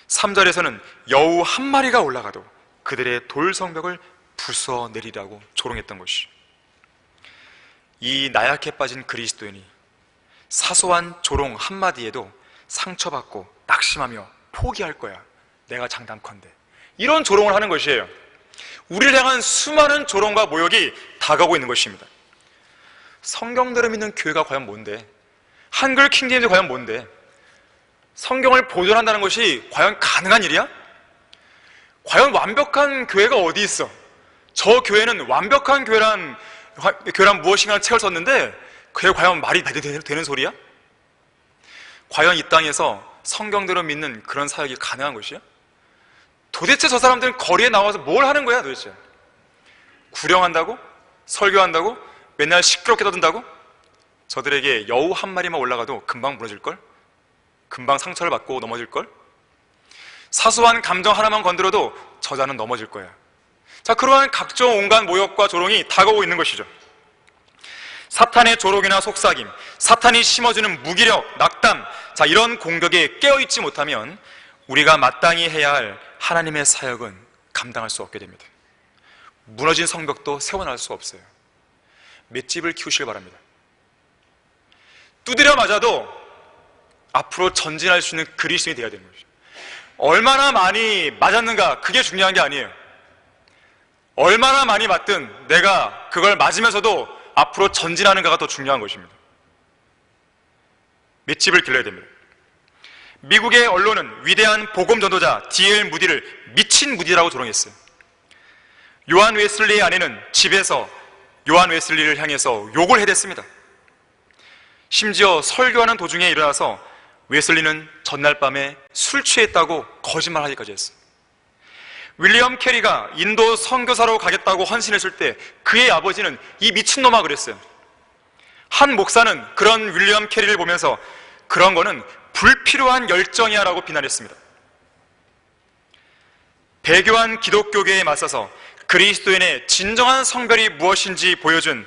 3절에서는 여우 한 마리가 올라가도 그들의 돌 성벽을 부숴 내리라고 조롱했던 것이죠. 이 나약해 빠진 그리스도인이 사소한 조롱 한마디에도 상처받고 낙심하며 포기할 거야. 내가 장담컨대. 이런 조롱을 하는 것이에요. 우리를 향한 수많은 조롱과 모욕이 다가오고 있는 것입니다. 성경대로 믿는 교회가 과연 뭔데? 한글 킹제임즈 과연 뭔데? 성경을 보존한다는 것이 과연 가능한 일이야? 과연 완벽한 교회가 어디 있어? 저 교회는 완벽한 교회란 무엇인가 책을 썼는데 그게 과연 말이 되는 소리야? 과연 이 땅에서 성경대로 믿는 그런 사역이 가능한 것이야? 도대체 저 사람들은 거리에 나와서 뭘 하는 거야 도대체? 구령한다고? 설교한다고? 맨날 시끄럽게 떠든다고? 저들에게 여우 한 마리만 올라가도 금방 무너질걸? 금방 상처를 받고 넘어질걸? 사소한 감정 하나만 건드려도 저자는 넘어질 거야. 자, 그러한 각종 온갖 모욕과 조롱이 다가오고 있는 것이죠. 사탄의 조롱이나 속삭임, 사탄이 심어주는 무기력, 낙담, 자, 이런 공격에 깨어있지 못하면 우리가 마땅히 해야 할 하나님의 사역은 감당할 수 없게 됩니다. 무너진 성벽도 세워날 수 없어요. 맷집을 키우시길 바랍니다. 두드려 맞아도 앞으로 전진할 수 있는 그리스도인이 되어야 되는 거죠. 얼마나 많이 맞았는가 그게 중요한 게 아니에요. 얼마나 많이 맞든 내가 그걸 맞으면서도 앞으로 전진하는가가 더 중요한 것입니다. 맷집을 길러야 됩니다. 미국의 언론은 위대한 복음 전도자 D.L. 무디를 미친 무디라고 조롱했어요. 요한 웨슬리의 아내는 집에서 요한 웨슬리를 향해서 욕을 해댔습니다. 심지어 설교하는 도중에 일어나서 웨슬리는 전날 밤에 술 취했다고 거짓말하기까지 했어요. 윌리엄 캐리가 인도 선교사로 가겠다고 헌신했을 때 그의 아버지는 이 미친놈아 그랬어요. 한 목사는 그런 윌리엄 캐리를 보면서 그런 거는 불필요한 열정이야 라고 비난했습니다. 배교한 기독교계에 맞서서 그리스도인의 진정한 성별이 무엇인지 보여준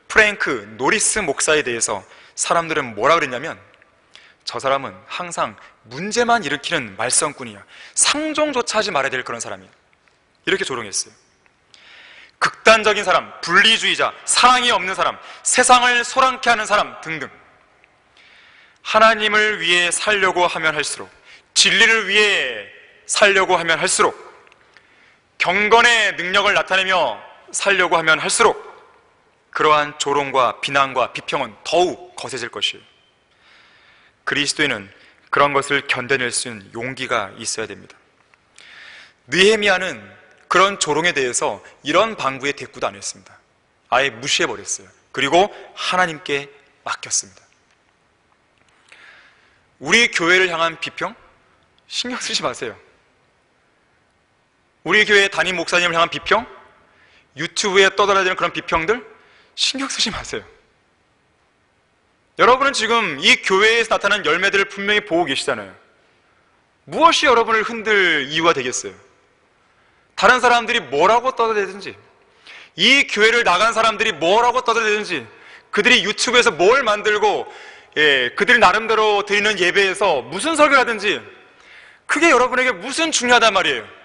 프랭크 노리스 목사에 대해서 사람들은 뭐라 그랬냐면, 저 사람은 항상 문제만 일으키는 말썽꾼이야, 상종조차 하지 말아야 될 그런 사람이야, 이렇게 조롱했어요. 극단적인 사람, 분리주의자, 사랑이 없는 사람, 세상을 소란케 하는 사람 등등. 하나님을 위해 살려고 하면 할수록, 진리를 위해 살려고 하면 할수록, 경건의 능력을 나타내며 살려고 하면 할수록 그러한 조롱과 비난과 비평은 더욱 거세질 것이에요. 그리스도인은 그런 것을 견뎌낼 수 있는 용기가 있어야 됩니다. 느헤미야는 그런 조롱에 대해서 이런 방구에 대꾸도 안 했습니다. 아예 무시해버렸어요. 그리고 하나님께 맡겼습니다. 우리 교회를 향한 비평? 신경 쓰지 마세요. 우리 교회 담임 목사님을 향한 비평? 유튜브에 떠돌아다니는 그런 비평들? 신경 쓰지 마세요. 여러분은 지금 이 교회에서 나타난 열매들을 분명히 보고 계시잖아요. 무엇이 여러분을 흔들 이유가 되겠어요? 다른 사람들이 뭐라고 떠들든지, 이 교회를 나간 사람들이 뭐라고 떠들든지, 그들이 유튜브에서 뭘 만들고 그들이 나름대로 드리는 예배에서 무슨 설교를 하든지, 그게 여러분에게 무슨 중요하단 말이에요.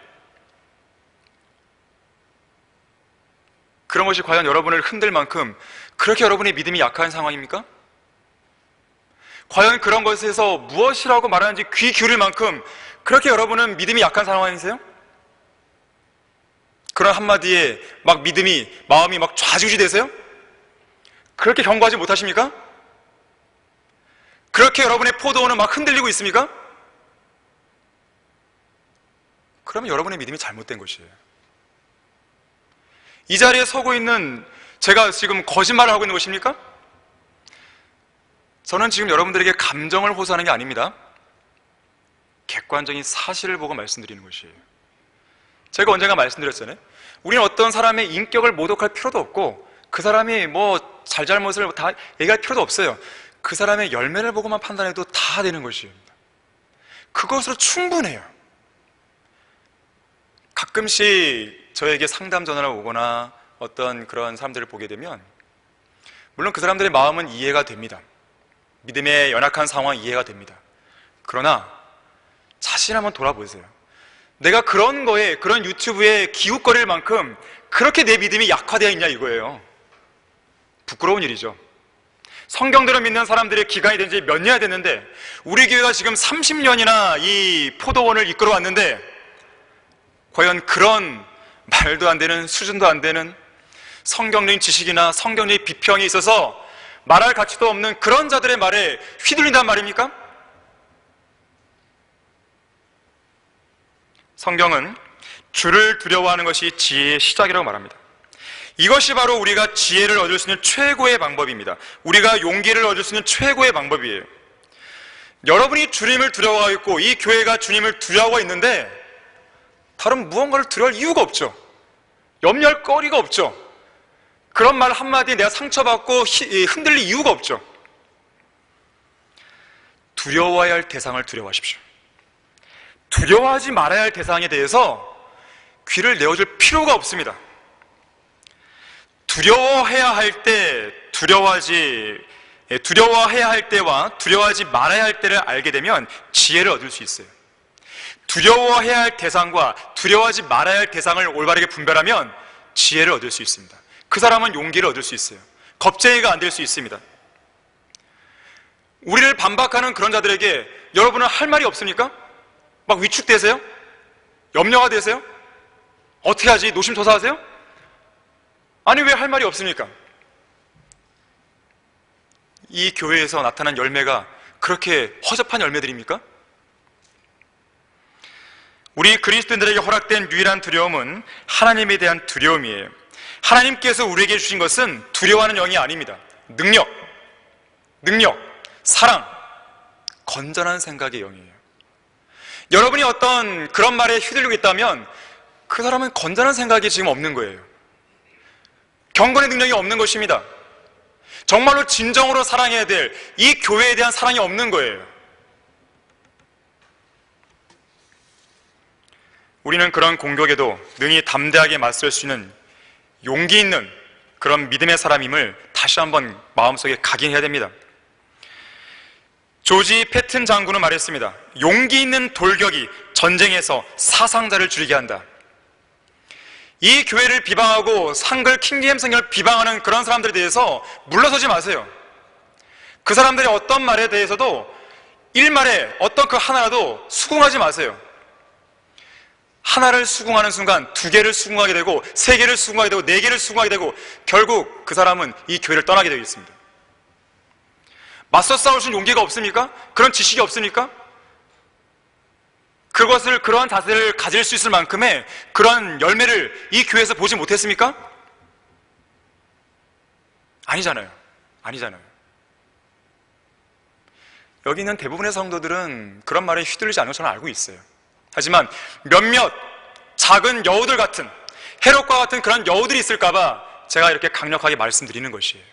그런 것이 과연 여러분을 흔들 만큼 그렇게 여러분의 믿음이 약한 상황입니까? 과연 그런 것에서 무엇이라고 말하는지 귀 기울일 만큼 그렇게 여러분은 믿음이 약한 상황이세요? 그런 한마디에 막 마음이 막 좌지우지 되세요? 그렇게 경고하지 못하십니까? 그렇게 여러분의 포도원은 막 흔들리고 있습니까? 그러면 여러분의 믿음이 잘못된 것이에요. 이 자리에 서고 있는 제가 지금 거짓말을 하고 있는 것입니까? 저는 지금 여러분들에게 감정을 호소하는 게 아닙니다. 객관적인 사실을 보고 말씀드리는 것이에요. 제가 언젠가 말씀드렸잖아요. 우리는 어떤 사람의 인격을 모독할 필요도 없고, 그 사람이 뭐 잘잘못을 다 얘기할 필요도 없어요. 그 사람의 열매를 보고만 판단해도 다 되는 것입니다. 그것으로 충분해요. 가끔씩 저에게 상담 전화가 오거나 어떤 그런 사람들을 보게 되면, 물론 그 사람들의 마음은 이해가 됩니다. 믿음의 연약한 상황 이해가 됩니다. 그러나 자신 한번 돌아보세요. 내가 그런 거에, 그런 유튜브에 기웃거릴 만큼 그렇게 내 믿음이 약화되어 있냐 이거예요. 부끄러운 일이죠. 성경대로 믿는 사람들의 기간이 된 지 몇 년이 됐는데, 우리 교회가 지금 30년이나 이 포도원을 이끌어 왔는데, 과연 그런 말도 안 되는, 수준도 안 되는 성경적인 지식이나 성경적인 비평이 있어서 말할 가치도 없는 그런 자들의 말에 휘둘린단 말입니까? 성경은 주를 두려워하는 것이 지혜의 시작이라고 말합니다. 이것이 바로 우리가 지혜를 얻을 수 있는 최고의 방법입니다. 우리가 용기를 얻을 수 있는 최고의 방법이에요. 여러분이 주님을 두려워하고 있고, 이 교회가 주님을 두려워하고 있는데 다른 무언가를 두려워할 이유가 없죠. 염려할 거리가 없죠. 그런 말 한마디에 내가 상처받고 흔들릴 이유가 없죠. 두려워해야 할 대상을 두려워하십시오. 두려워하지 말아야 할 대상에 대해서 귀를 내어줄 필요가 없습니다. 두려워해야 할 때, 두려워해야 할 때와 두려워하지 말아야 할 때를 알게 되면 지혜를 얻을 수 있어요. 두려워해야 할 대상과 두려워하지 말아야 할 대상을 올바르게 분별하면 지혜를 얻을 수 있습니다. 그 사람은 용기를 얻을 수 있어요. 겁쟁이가 안 될 수 있습니다. 우리를 반박하는 그런 자들에게 여러분은 할 말이 없습니까? 막 위축되세요? 염려가 되세요? 어떻게 하지? 노심초사하세요? 아니, 왜 할 말이 없습니까? 이 교회에서 나타난 열매가 그렇게 허접한 열매들입니까? 우리 그리스도인들에게 허락된 유일한 두려움은 하나님에 대한 두려움이에요. 하나님께서 우리에게 주신 것은 두려워하는 영이 아닙니다. 능력, 사랑, 건전한 생각의 영이에요. 여러분이 어떤 그런 말에 휘둘리고 있다면 그 사람은 건전한 생각이 지금 없는 거예요. 경건의 능력이 없는 것입니다. 정말로 진정으로 사랑해야 될 이 교회에 대한 사랑이 없는 거예요. 우리는 그런 공격에도 능히 담대하게 맞설 수 있는 용기 있는 그런 믿음의 사람임을 다시 한번 마음속에 각인해야 됩니다. 조지 패튼 장군은 말했습니다. 용기 있는 돌격이 전쟁에서 사상자를 줄이게 한다. 이 교회를 비방하고 상글 킹제임 성경을 비방하는 그런 사람들에 대해서 물러서지 마세요. 그 사람들의 어떤 말에 대해서도 일말에 어떤 그 하나라도 수긍하지 마세요. 하나를 수긍하는 순간 두 개를 수긍하게 되고 세 개를 수긍하게 되고 네 개를 수긍하게 되고 결국 그 사람은 이 교회를 떠나게 되어 있습니다. 맞서 싸울 수 있는 용기가 없습니까? 그런 지식이 없습니까? 그러한 자세를 가질 수 있을 만큼의 그런 열매를 이 교회에서 보지 못했습니까? 아니잖아요. 여기 있는 대부분의 성도들은 그런 말에 휘둘리지 않는 걸 저는 알고 있어요. 하지만 몇몇 작은 여우들 같은, 헤롯과 같은 그런 여우들이 있을까봐 제가 이렇게 강력하게 말씀드리는 것이에요.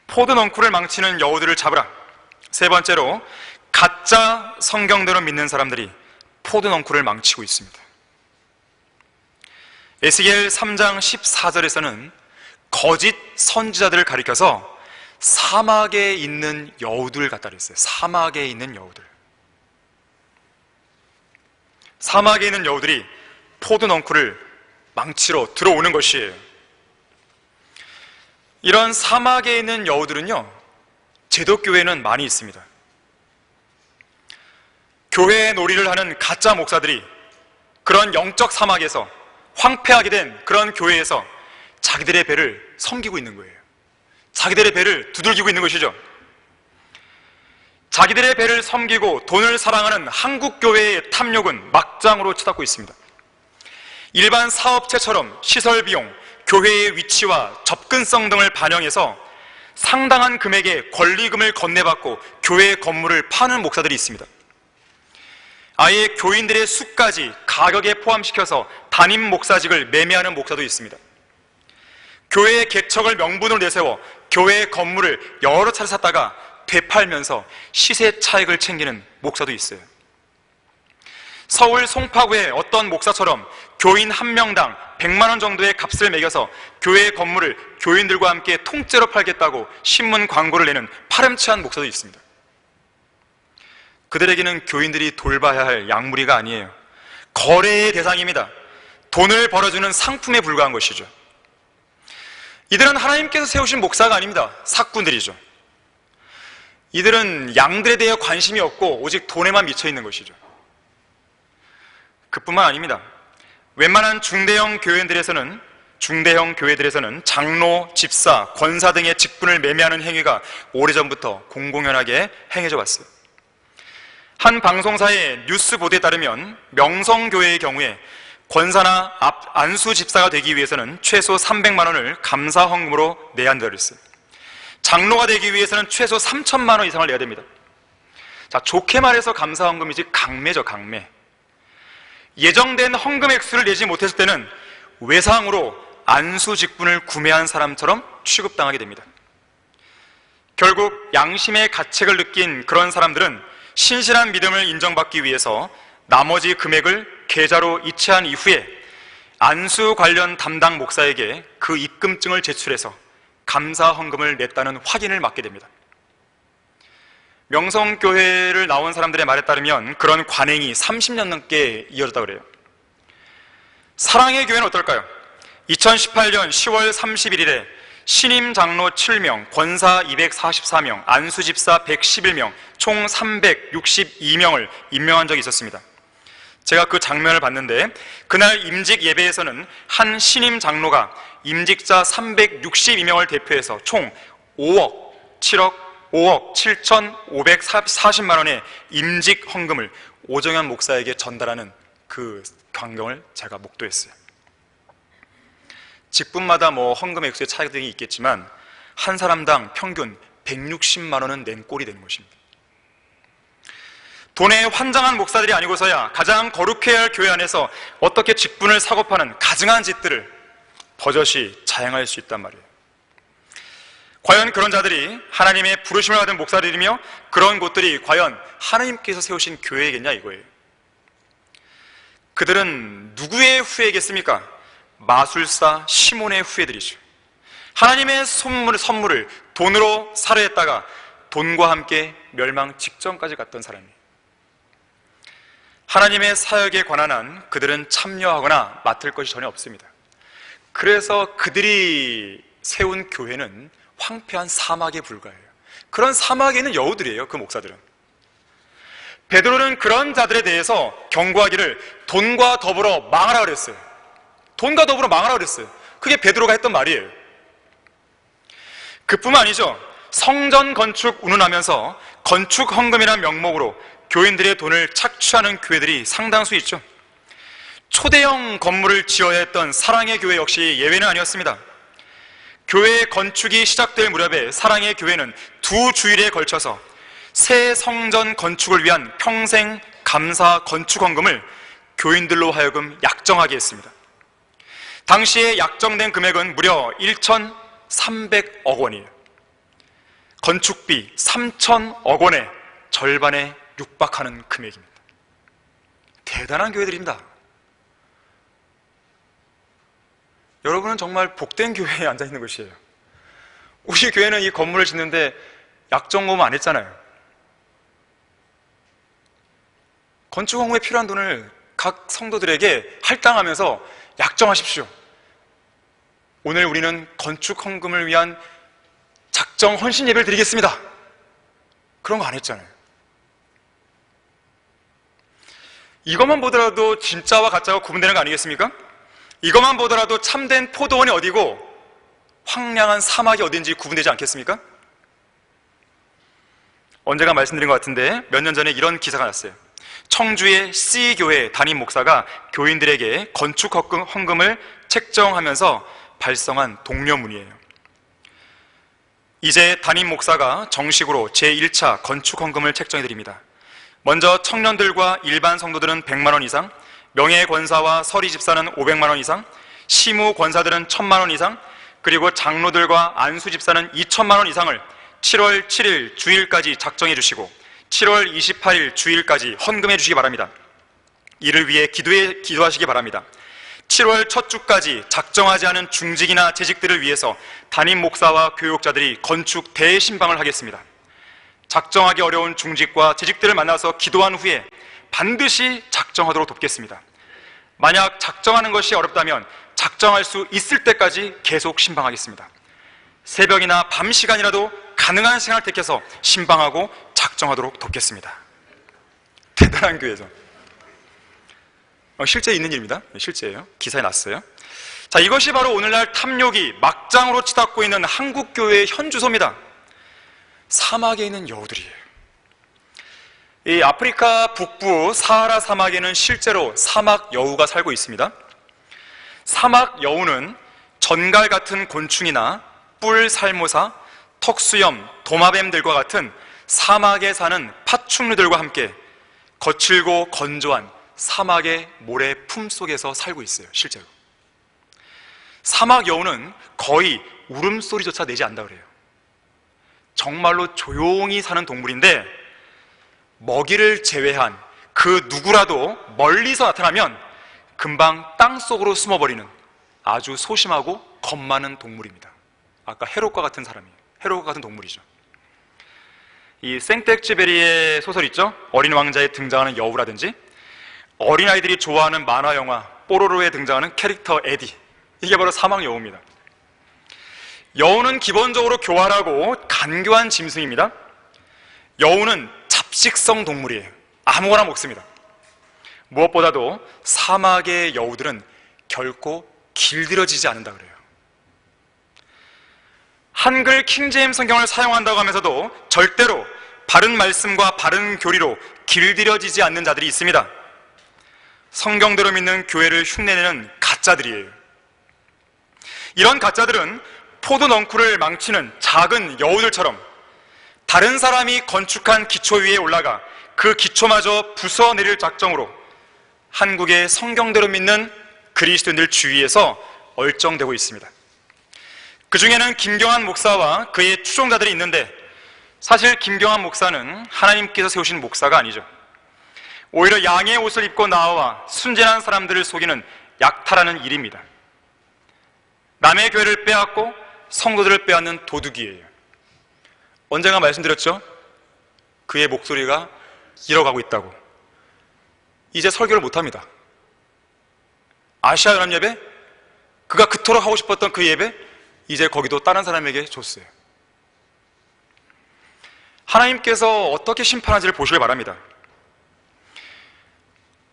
포도 넝쿨을 망치는 여우들을 잡으라. 세 번째로, 가짜 성경대로 믿는 사람들이 포도 넝쿨을 망치고 있습니다. 에스겔 3장 14절에서는 거짓 선지자들을 가리켜서 사막에 있는 여우들 같다 그랬어요. 사막에 있는 여우들. 사막에 있는 여우들이 포도 넝쿨을 망치러 들어오는 것이에요. 이런 사막에 있는 여우들은요, 제독교회는 많이 있습니다. 교회의 놀이를 하는 가짜 목사들이 그런 영적 사막에서, 황폐하게 된 그런 교회에서 자기들의 배를 섬기고 있는 거예요. 자기들의 배를 두들기고 있는 것이죠. 자기들의 배를 섬기고 돈을 사랑하는 한국교회의 탐욕은 막장으로 치닫고 있습니다. 일반 사업체처럼 시설 비용, 교회의 위치와 접근성 등을 반영해서 상당한 금액의 권리금을 건네받고 교회 건물을 파는 목사들이 있습니다. 아예 교인들의 수까지 가격에 포함시켜서 담임 목사직을 매매하는 목사도 있습니다. 교회의 개척을 명분으로 내세워 교회 건물을 여러 차례 샀다가 되팔면서 시세 차익을 챙기는 목사도 있어요. 서울 송파구의 어떤 목사처럼 교인 한 명당 100만 원 정도의 값을 매겨서 교회 건물을 교인들과 함께 통째로 팔겠다고 신문 광고를 내는 파렴치한 목사도 있습니다. 그들에게는 교인들이 돌봐야 할 약물이가 아니에요. 거래의 대상입니다. 돈을 벌어주는 상품에 불과한 것이죠. 이들은 하나님께서 세우신 목사가 아닙니다. 사꾼들이죠. 이들은 양들에 대해 관심이 없고 오직 돈에만 미쳐 있는 것이죠. 그뿐만 아닙니다. 웬만한 중대형 교회들에서는 장로, 집사, 권사 등의 직분을 매매하는 행위가 오래전부터 공공연하게 행해져 왔어요. 한 방송사의 뉴스 보도에 따르면 명성교회의 경우에 권사나 안수 집사가 되기 위해서는 최소 300만 원을 감사 헌금으로 내야 한다고 했어요. 장로가 되기 위해서는 최소 3천만 원 이상을 내야 됩니다. 자, 좋게 말해서 감사 헌금이지 강매죠, 강매. 예정된 헌금 액수를 내지 못했을 때는 외상으로 안수 직분을 구매한 사람처럼 취급당하게 됩니다. 결국 양심의 가책을 느낀 그런 사람들은 신실한 믿음을 인정받기 위해서 나머지 금액을 계좌로 이체한 이후에 안수 관련 담당 목사에게 그 입금증을 제출해서 감사 헌금을 냈다는 확인을 맡게 됩니다. 명성교회를 나온 사람들의 말에 따르면 그런 관행이 30년 넘게 이어졌다고 그래요. 사랑의 교회는 어떨까요? 2018년 10월 31일에 신임 장로 7명, 권사 244명, 안수집사 111명, 총 362명을 임명한 적이 있었습니다. 제가 그 장면을 봤는데, 그날 임직 예배에서는 한 신임 장로가 임직자 362명을 대표해서 총 5억 7,540만 원의 임직 헌금을 오정현 목사에게 전달하는 그 광경을 제가 목도했어요. 직분마다 헌금의 액수의 차이가 있겠지만 한 사람당 평균 160만 원은 낸 꼴이 되는 것입니다. 돈에 환장한 목사들이 아니고서야 가장 거룩해야 할 교회 안에서 어떻게 직분을 사고 파는 가증한 짓들을 버젓이 자행할 수 있단 말이에요. 과연 그런 자들이 하나님의 부르심을 받은 목사들이며 그런 곳들이 과연 하나님께서 세우신 교회이겠냐 이거예요. 그들은 누구의 후예겠습니까? 마술사 시몬의 후예들이죠. 하나님의 선물을 돈으로 사려 했다가 돈과 함께 멸망 직전까지 갔던 사람이에요. 하나님의 사역에 관한 한 그들은 참여하거나 맡을 것이 전혀 없습니다. 그래서 그들이 세운 교회는 황폐한 사막에 불과해요. 그런 사막에 있는 여우들이에요, 그 목사들은. 베드로는 그런 자들에 대해서 경고하기를 돈과 더불어 망하라 그랬어요. 돈과 더불어 망하라 그랬어요. 그게 베드로가 했던 말이에요. 그뿐만 아니죠. 성전 건축 운운하면서 건축 헌금이라는 명목으로 교인들의 돈을 착취하는 교회들이 상당수 있죠. 초대형 건물을 지어야 했던 사랑의 교회 역시 예외는 아니었습니다. 교회 건축이 시작될 무렵에 사랑의 교회는 2주일에 걸쳐서 새 성전 건축을 위한 평생 감사 건축 헌금을 교인들로 하여금 약정하게 했습니다. 당시에 약정된 금액은 무려 1,300억 원이에요. 건축비 3,000억 원의 절반에 육박하는 금액입니다. 대단한 교회들입니다. 여러분은 정말 복된 교회에 앉아있는 것이에요. 우리 교회는 이 건물을 짓는데 약정금을 안 했잖아요. 건축 헌금에 필요한 돈을 각 성도들에게 할당하면서 약정하십시오. 오늘 우리는 건축 헌금을 위한 작정 헌신 예배를 드리겠습니다. 그런 거 안 했잖아요. 이것만 보더라도 진짜와 가짜가 구분되는 거 아니겠습니까? 이것만 보더라도 참된 포도원이 어디고 황량한 사막이 어딘지 구분되지 않겠습니까? 언제가 말씀드린 것 같은데 몇 년 전에 이런 기사가 났어요. 청주의 C교회 담임 목사가 교인들에게 건축 헌금을 책정하면서 발송한 독려문이에요. 이제 담임 목사가 정식으로 제1차 건축 헌금을 책정해드립니다. 먼저 청년들과 일반 성도들은 100만 원 이상, 명예권사와 서리집사는 500만 원 이상, 시무권사들은 1000만 원 이상, 그리고 장로들과 안수집사는 2000만 원 이상을 7월 7일 주일까지 작정해 주시고 7월 28일 주일까지 헌금해 주시기 바랍니다. 이를 위해 기도하시기 바랍니다. 7월 첫 주까지 작정하지 않은 중직이나 재직들을 위해서 담임 목사와 교육자들이 건축 대신방을 하겠습니다. 작정하기 어려운 중직과 재직들을 만나서 기도한 후에 반드시 작정하도록 돕겠습니다. 만약 작정하는 것이 어렵다면 작정할 수 있을 때까지 계속 신방하겠습니다. 새벽이나 밤 시간이라도 가능한 시간을 택해서 신방하고 작정하도록 돕겠습니다. 대단한 교회죠. 실제 있는 일입니다. 실제예요. 기사에 났어요. 자, 이것이 바로 오늘날 탐욕이 막장으로 치닫고 있는 한국교회의 현주소입니다. 사막에 있는 여우들이에요. 이 아프리카 북부 사하라 사막에는 실제로 사막 여우가 살고 있습니다. 사막 여우는 전갈 같은 곤충이나 뿔 살모사, 턱수염, 도마뱀들과 같은 사막에 사는 파충류들과 함께 거칠고 건조한 사막의 모래 품속에서 살고 있어요. 실제로 사막 여우는 거의 울음소리조차 내지 않는다 그래요. 정말로 조용히 사는 동물인데 먹이를 제외한 그 누구라도 멀리서 나타나면 금방 땅속으로 숨어버리는 아주 소심하고 겁 많은 동물입니다. 아까 헤롯과 같은 사람이에요. 헤롯과 같은 동물이죠. 이 생텍쥐베리의 소설 있죠? 어린 왕자에 등장하는 여우라든지 어린아이들이 좋아하는 만화 영화 뽀로로에 등장하는 캐릭터 에디, 이게 바로 사막 여우입니다. 여우는 기본적으로 교활하고 간교한 짐승입니다. 여우는 잡식성 동물이에요. 아무거나 먹습니다. 무엇보다도 사막의 여우들은 결코 길들여지지 않는다 그래요. 한글 킹제임스 성경을 사용한다고 하면서도 절대로 바른 말씀과 바른 교리로 길들여지지 않는 자들이 있습니다. 성경대로 믿는 교회를 흉내내는 가짜들이에요. 이런 가짜들은 포도 넝쿨을 망치는 작은 여우들처럼 다른 사람이 건축한 기초 위에 올라가 그 기초마저 부숴내릴 작정으로 한국의 성경대로 믿는 그리스도인들 주위에서 얼쩡대고 있습니다. 그 중에는 김경한 목사와 그의 추종자들이 있는데, 사실 김경한 목사는 하나님께서 세우신 목사가 아니죠. 오히려 양의 옷을 입고 나와 순진한 사람들을 속이는 약탈하는 일입니다. 남의 교회를 빼앗고 성도들을 빼앗는 도둑이에요. 언젠가 말씀드렸죠? 그의 목소리가 잃어가고 있다고. 이제 설교를 못합니다. 아시아 연합 예배? 그가 그토록 하고 싶었던 그 예배? 이제 거기도 다른 사람에게 줬어요. 하나님께서 어떻게 심판하지를 보시길 바랍니다.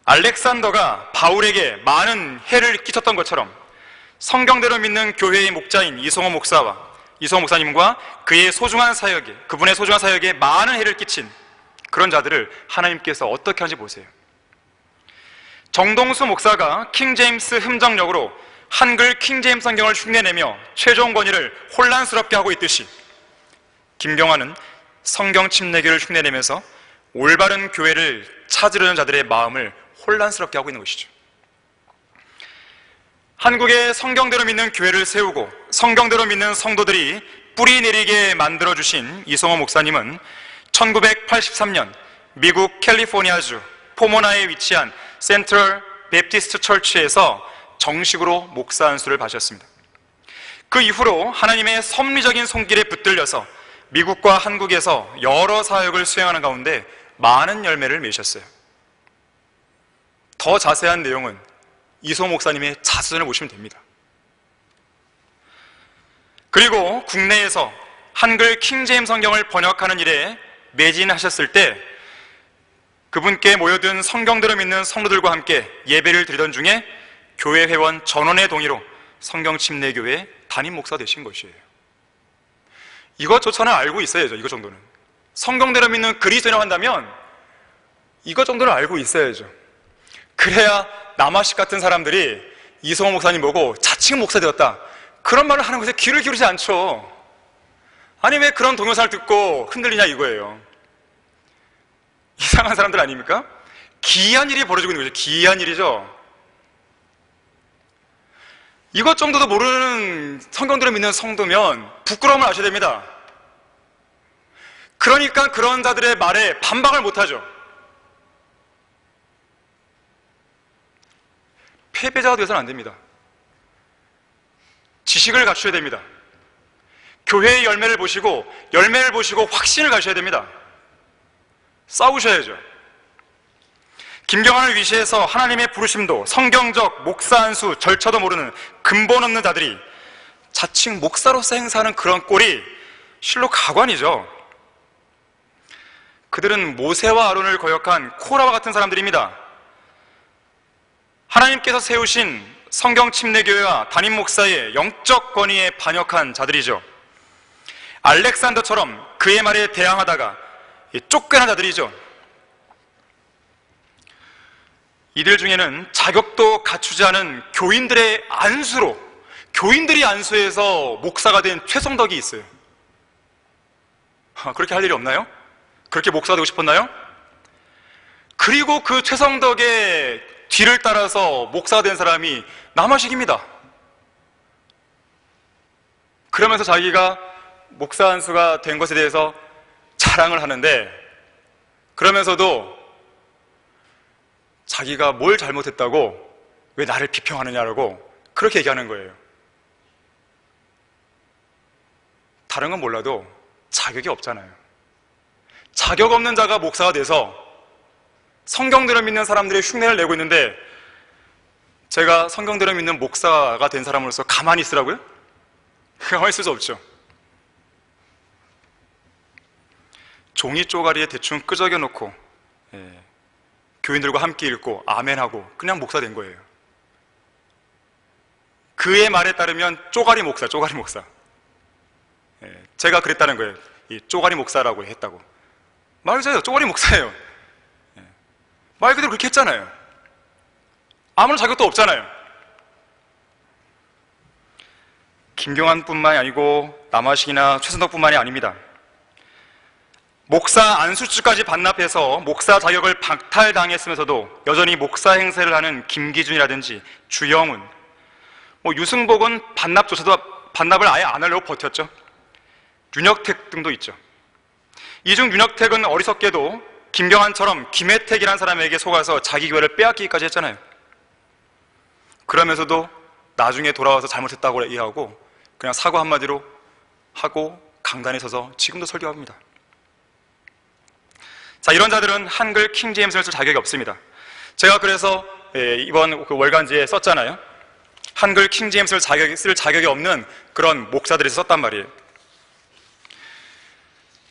알렉산더가 바울에게 많은 해를 끼쳤던 것처럼 성경대로 믿는 교회의 목자인 이성호 목사님과 그분의 소중한 사역에 많은 해를 끼친 그런 자들을 하나님께서 어떻게 하는지 보세요. 정동수 목사가 킹제임스 흠정력으로 한글 킹제임스 성경을 흉내내며 최종 권위를 혼란스럽게 하고 있듯이, 김경환은 성경 침례교를 흉내내면서 올바른 교회를 찾으려는 자들의 마음을 혼란스럽게 하고 있는 것이죠. 한국의 성경대로 믿는 교회를 세우고 성경대로 믿는 성도들이 뿌리 내리게 만들어주신 이성호 목사님은 1983년 미국 캘리포니아주 포모나에 위치한 센트럴 베프티스트 처치에서 정식으로 목사 안수를 받으셨습니다. 그 이후로 하나님의 섭리적인 손길에 붙들려서 미국과 한국에서 여러 사역을 수행하는 가운데 많은 열매를 맺으셨어요. 더 자세한 내용은 이성호 목사님의 자서전을 보시면 됩니다. 그리고 국내에서 한글 킹제임스 성경을 번역하는 일에 매진하셨을 때 그분께 모여든 성경대로 믿는 성도들과 함께 예배를 드리던 중에 교회 회원 전원의 동의로 성경침례교회 담임 목사 되신 것이에요. 이것조차는 알고 있어야죠. 이것 정도는 성경대로 믿는 그리스도인이라고 한다면 이것 정도는 알고 있어야죠. 그래야 남아식 같은 사람들이 이성호 목사님 보고 자칭 목사 되었다, 그런 말을 하는 것에 귀를 기울이지 않죠. 아니 왜 그런 동영상을 듣고 흔들리냐 이거예요. 이상한 사람들 아닙니까? 기이한 일이 벌어지고 있는 거죠. 기이한 일이죠. 이것 정도도 모르는 성경대로 믿는 성도면 부끄러움을 아셔야 됩니다. 그러니까 그런 자들의 말에 반박을 못하죠. 패배자가 되어서는 안 됩니다. 지식을 갖춰야 됩니다. 교회의 열매를 보시고 확신을 가셔야 됩니다. 싸우셔야죠. 김경환을 위시해서 하나님의 부르심도 성경적 목사 안수 절차도 모르는 근본 없는 자들이 자칭 목사로서 행사하는 그런 꼴이 실로 가관이죠. 그들은 모세와 아론을 거역한 코라와 같은 사람들입니다. 하나님께서 세우신 성경 침례교회와 담임 목사의 영적 권위에 반역한 자들이죠. 알렉산더처럼 그의 말에 대항하다가 쫓겨난 자들이죠. 이들 중에는 자격도 갖추지 않은 교인들이 안수해서 목사가 된 최성덕이 있어요. 그렇게 할 일이 없나요? 그렇게 목사가 되고 싶었나요? 그리고 그 최성덕의 뒤를 따라서 목사가 된 사람이 남아식입니다. 그러면서 자기가 목사 안수가 된 것에 대해서 자랑을 하는데, 그러면서도 자기가 뭘 잘못했다고 왜 나를 비평하느냐라고 그렇게 얘기하는 거예요. 다른 건 몰라도 자격이 없잖아요. 자격 없는 자가 목사가 돼서 성경대로 믿는 사람들의 흉내를 내고 있는데, 제가 성경대로 믿는 목사가 된 사람으로서 가만히 있으라고요? 가만히 있을 수 없죠. 종이 쪼가리에 대충 끄적여 놓고 교인들과 함께 읽고 아멘하고 그냥 목사 된 거예요. 그의 말에 따르면 쪼가리 목사. 제가 그랬다는 거예요. 이 쪼가리 목사라고 했다고. 말 그대로 쪼가리 목사예요. 말 그대로 그렇게 했잖아요. 아무런 자격도 없잖아요. 김경환뿐만이 아니고 남아식이나 최선덕뿐만이 아닙니다. 목사 안수주까지 반납해서 목사 자격을 박탈당했으면서도 여전히 목사 행세를 하는 김기준이라든지 주영훈, 유승복은 반납을 아예 안 하려고 버텼죠. 윤혁택 등도 있죠. 이 중 윤혁택은 어리석게도 김경환처럼 김혜택이라는 사람에게 속아서 자기 교회를 빼앗기기까지 했잖아요. 그러면서도 나중에 돌아와서 잘못했다고 이해하고 그냥 사과 한마디로 하고 강단에 서서 지금도 설교합니다. 자, 이런 자들은 한글 킹제임스를 쓸 자격이 없습니다. 제가 그래서 이번 월간지에 썼잖아요. 한글 킹제임스를 쓸 자격이 없는 그런 목사들이 썼단 말이에요.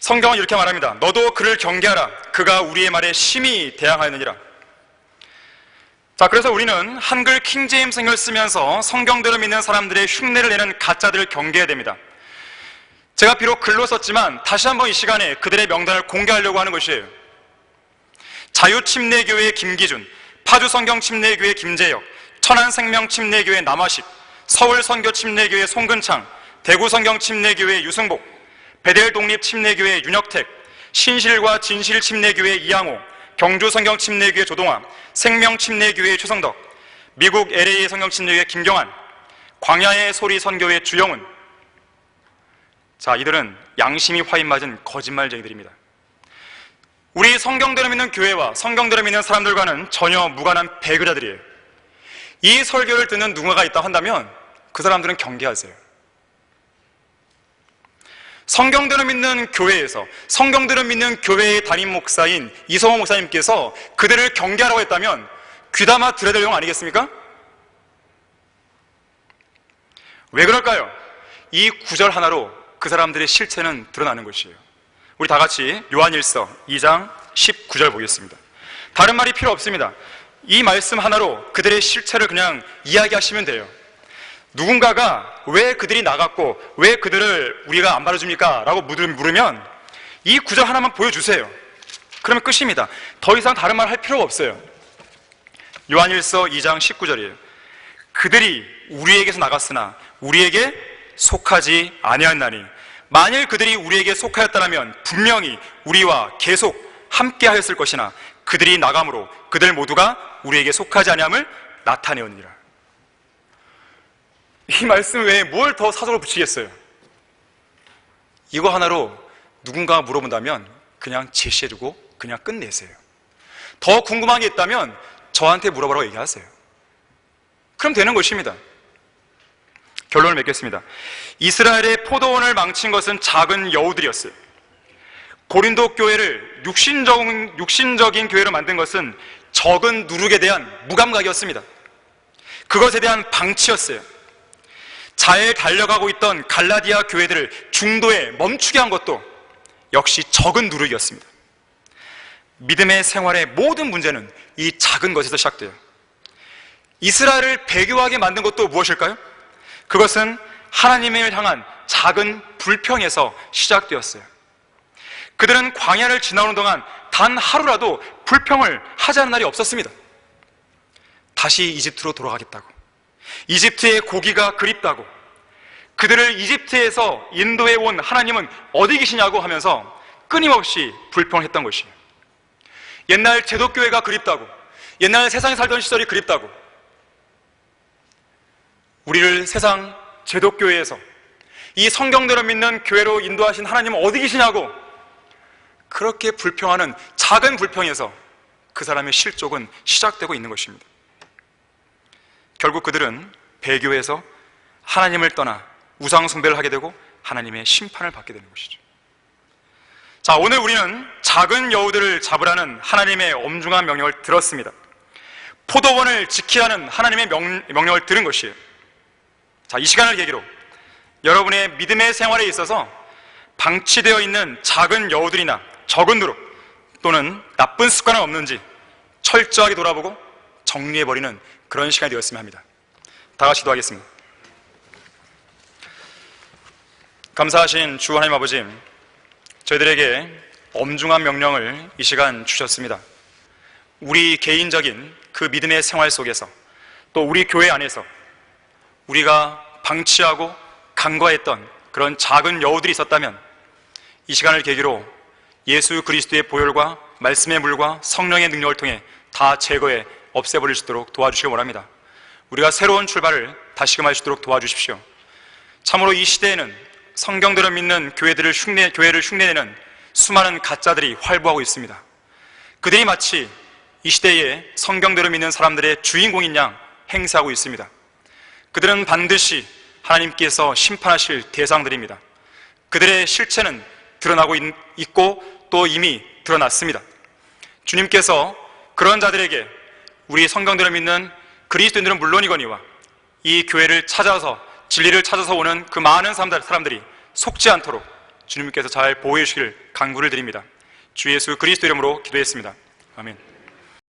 성경은 이렇게 말합니다. 너도 그를 경계하라. 그가 우리의 말에 심히 대항하였느니라. 자, 그래서 우리는 한글 킹제임스를 쓰면서 성경대로 믿는 사람들의 흉내를 내는 가짜들을 경계해야 됩니다. 제가 비록 글로 썼지만 다시 한번 이 시간에 그들의 명단을 공개하려고 하는 것이에요. 자유침례교회의 김기준, 파주성경침례교회 김재혁, 천안생명침례교회 남아식, 서울선교침례교회 송근창, 대구성경침례교회 유승복, 베델독립침례교회 윤혁택, 신실과 진실침례교회 이양호, 경주성경침례교회 조동아, 생명침례교회 최성덕, 미국 LA 성경침례교회 김경환, 광야의 소리 선교회 주영훈. 자, 이들은 양심이 화인 맞은 거짓말쟁이들입니다. 우리 성경대로 믿는 교회와 성경대로 믿는 사람들과는 전혀 무관한 배교자들이에요. 이 설교를 듣는 누군가가 있다 한다면 그 사람들은 경계하세요. 성경대로 믿는 교회에서 성경대로 믿는 교회의 담임 목사인 이성호 목사님께서 그들을 경계하라고 했다면 귀담아 들어야 될 내용 아니겠습니까? 왜 그럴까요? 이 구절 하나로 그 사람들의 실체는 드러나는 것이에요. 우리 다 같이 요한일서 2장 19절 보겠습니다. 다른 말이 필요 없습니다. 이 말씀 하나로 그들의 실체를 그냥 이야기하시면 돼요. 누군가가 왜 그들이 나갔고 왜 그들을 우리가 안 받아줍니까? 라고 물으면 이 구절 하나만 보여주세요. 그러면 끝입니다. 더 이상 다른 말 할 필요가 없어요. 요한일서 2장 19절이에요. 그들이 우리에게서 나갔으나 우리에게 속하지 아니하였나니 만일 그들이 우리에게 속하였다면 분명히 우리와 계속 함께 하였을 것이나 그들이 나감으로 그들 모두가 우리에게 속하지 아니함을 나타내었느니라. 이 말씀 외에 뭘 더 사석을 붙이겠어요? 이거 하나로 누군가가 물어본다면 그냥 제시해주고 그냥 끝내세요. 더 궁금한 게 있다면 저한테 물어보라고 얘기하세요. 그럼 되는 것입니다. 결론을 맺겠습니다. 이스라엘의 포도원을 망친 것은 작은 여우들이었어요. 고린도 교회를 육신적인 교회로 만든 것은 적은 누룩에 대한 무감각이었습니다. 그것에 대한 방치였어요. 잘 달려가고 있던 갈라디아 교회들을 중도에 멈추게 한 것도 역시 적은 누룩이었습니다. 믿음의 생활의 모든 문제는 이 작은 것에서 시작돼요. 이스라엘을 배교하게 만든 것도 무엇일까요? 그것은 하나님을 향한 작은 불평에서 시작되었어요. 그들은 광야를 지나오는 동안 단 하루라도 불평을 하지 않은 날이 없었습니다. 다시 이집트로 돌아가겠다고, 이집트의 고기가 그립다고, 그들을 이집트에서 인도해 온 하나님은 어디 계시냐고 하면서 끊임없이 불평을 했던 것이에요. 옛날 제독교회가 그립다고, 옛날 세상에 살던 시절이 그립다고, 우리를 세상 제독교회에서 이 성경대로 믿는 교회로 인도하신 하나님은 어디 계시냐고 그렇게 불평하는 작은 불평에서 그 사람의 실족은 시작되고 있는 것입니다. 결국 그들은 배교에서 하나님을 떠나 우상 숭배를 하게 되고 하나님의 심판을 받게 되는 것이죠. 자, 오늘 우리는 작은 여우들을 잡으라는 하나님의 엄중한 명령을 들었습니다. 포도원을 지키라는 하나님의 명령을 들은 것이에요. 자, 이 시간을 계기로 여러분의 믿음의 생활에 있어서 방치되어 있는 작은 여우들이나 적은 누룩 또는 나쁜 습관은 없는지 철저하게 돌아보고 정리해버리는 그런 시간이 되었으면 합니다. 다 같이 기도하겠습니다. 감사하신 주 하나님 아버지, 저희들에게 엄중한 명령을 이 시간 주셨습니다. 우리 개인적인 그 믿음의 생활 속에서, 또 우리 교회 안에서 우리가 방치하고 간과했던 그런 작은 여우들이 있었다면 이 시간을 계기로 예수 그리스도의 보혈과 말씀의 물과 성령의 능력을 통해 다 제거해 없애버릴 수 있도록 도와주시기 원합니다. 우리가 새로운 출발을 다시금 할 수 있도록 도와주십시오. 참으로 이 시대에는 성경대로 믿는 교회를 흉내내는 수많은 가짜들이 활보하고 있습니다. 그들이 마치 이 시대에 성경대로 믿는 사람들의 주인공인 양 행세하고 있습니다. 그들은 반드시 하나님께서 심판하실 대상들입니다. 그들의 실체는 드러나고 있고 또 이미 드러났습니다. 주님께서 그런 자들에게 우리 성경대로 믿는 그리스도인들은 물론이거니와 이 교회를 찾아서 진리를 찾아서 오는 그 많은 사람들이 속지 않도록 주님께서 잘 보호해 주시길 간구를 드립니다. 주 예수 그리스도 이름으로 기도했습니다. 아멘.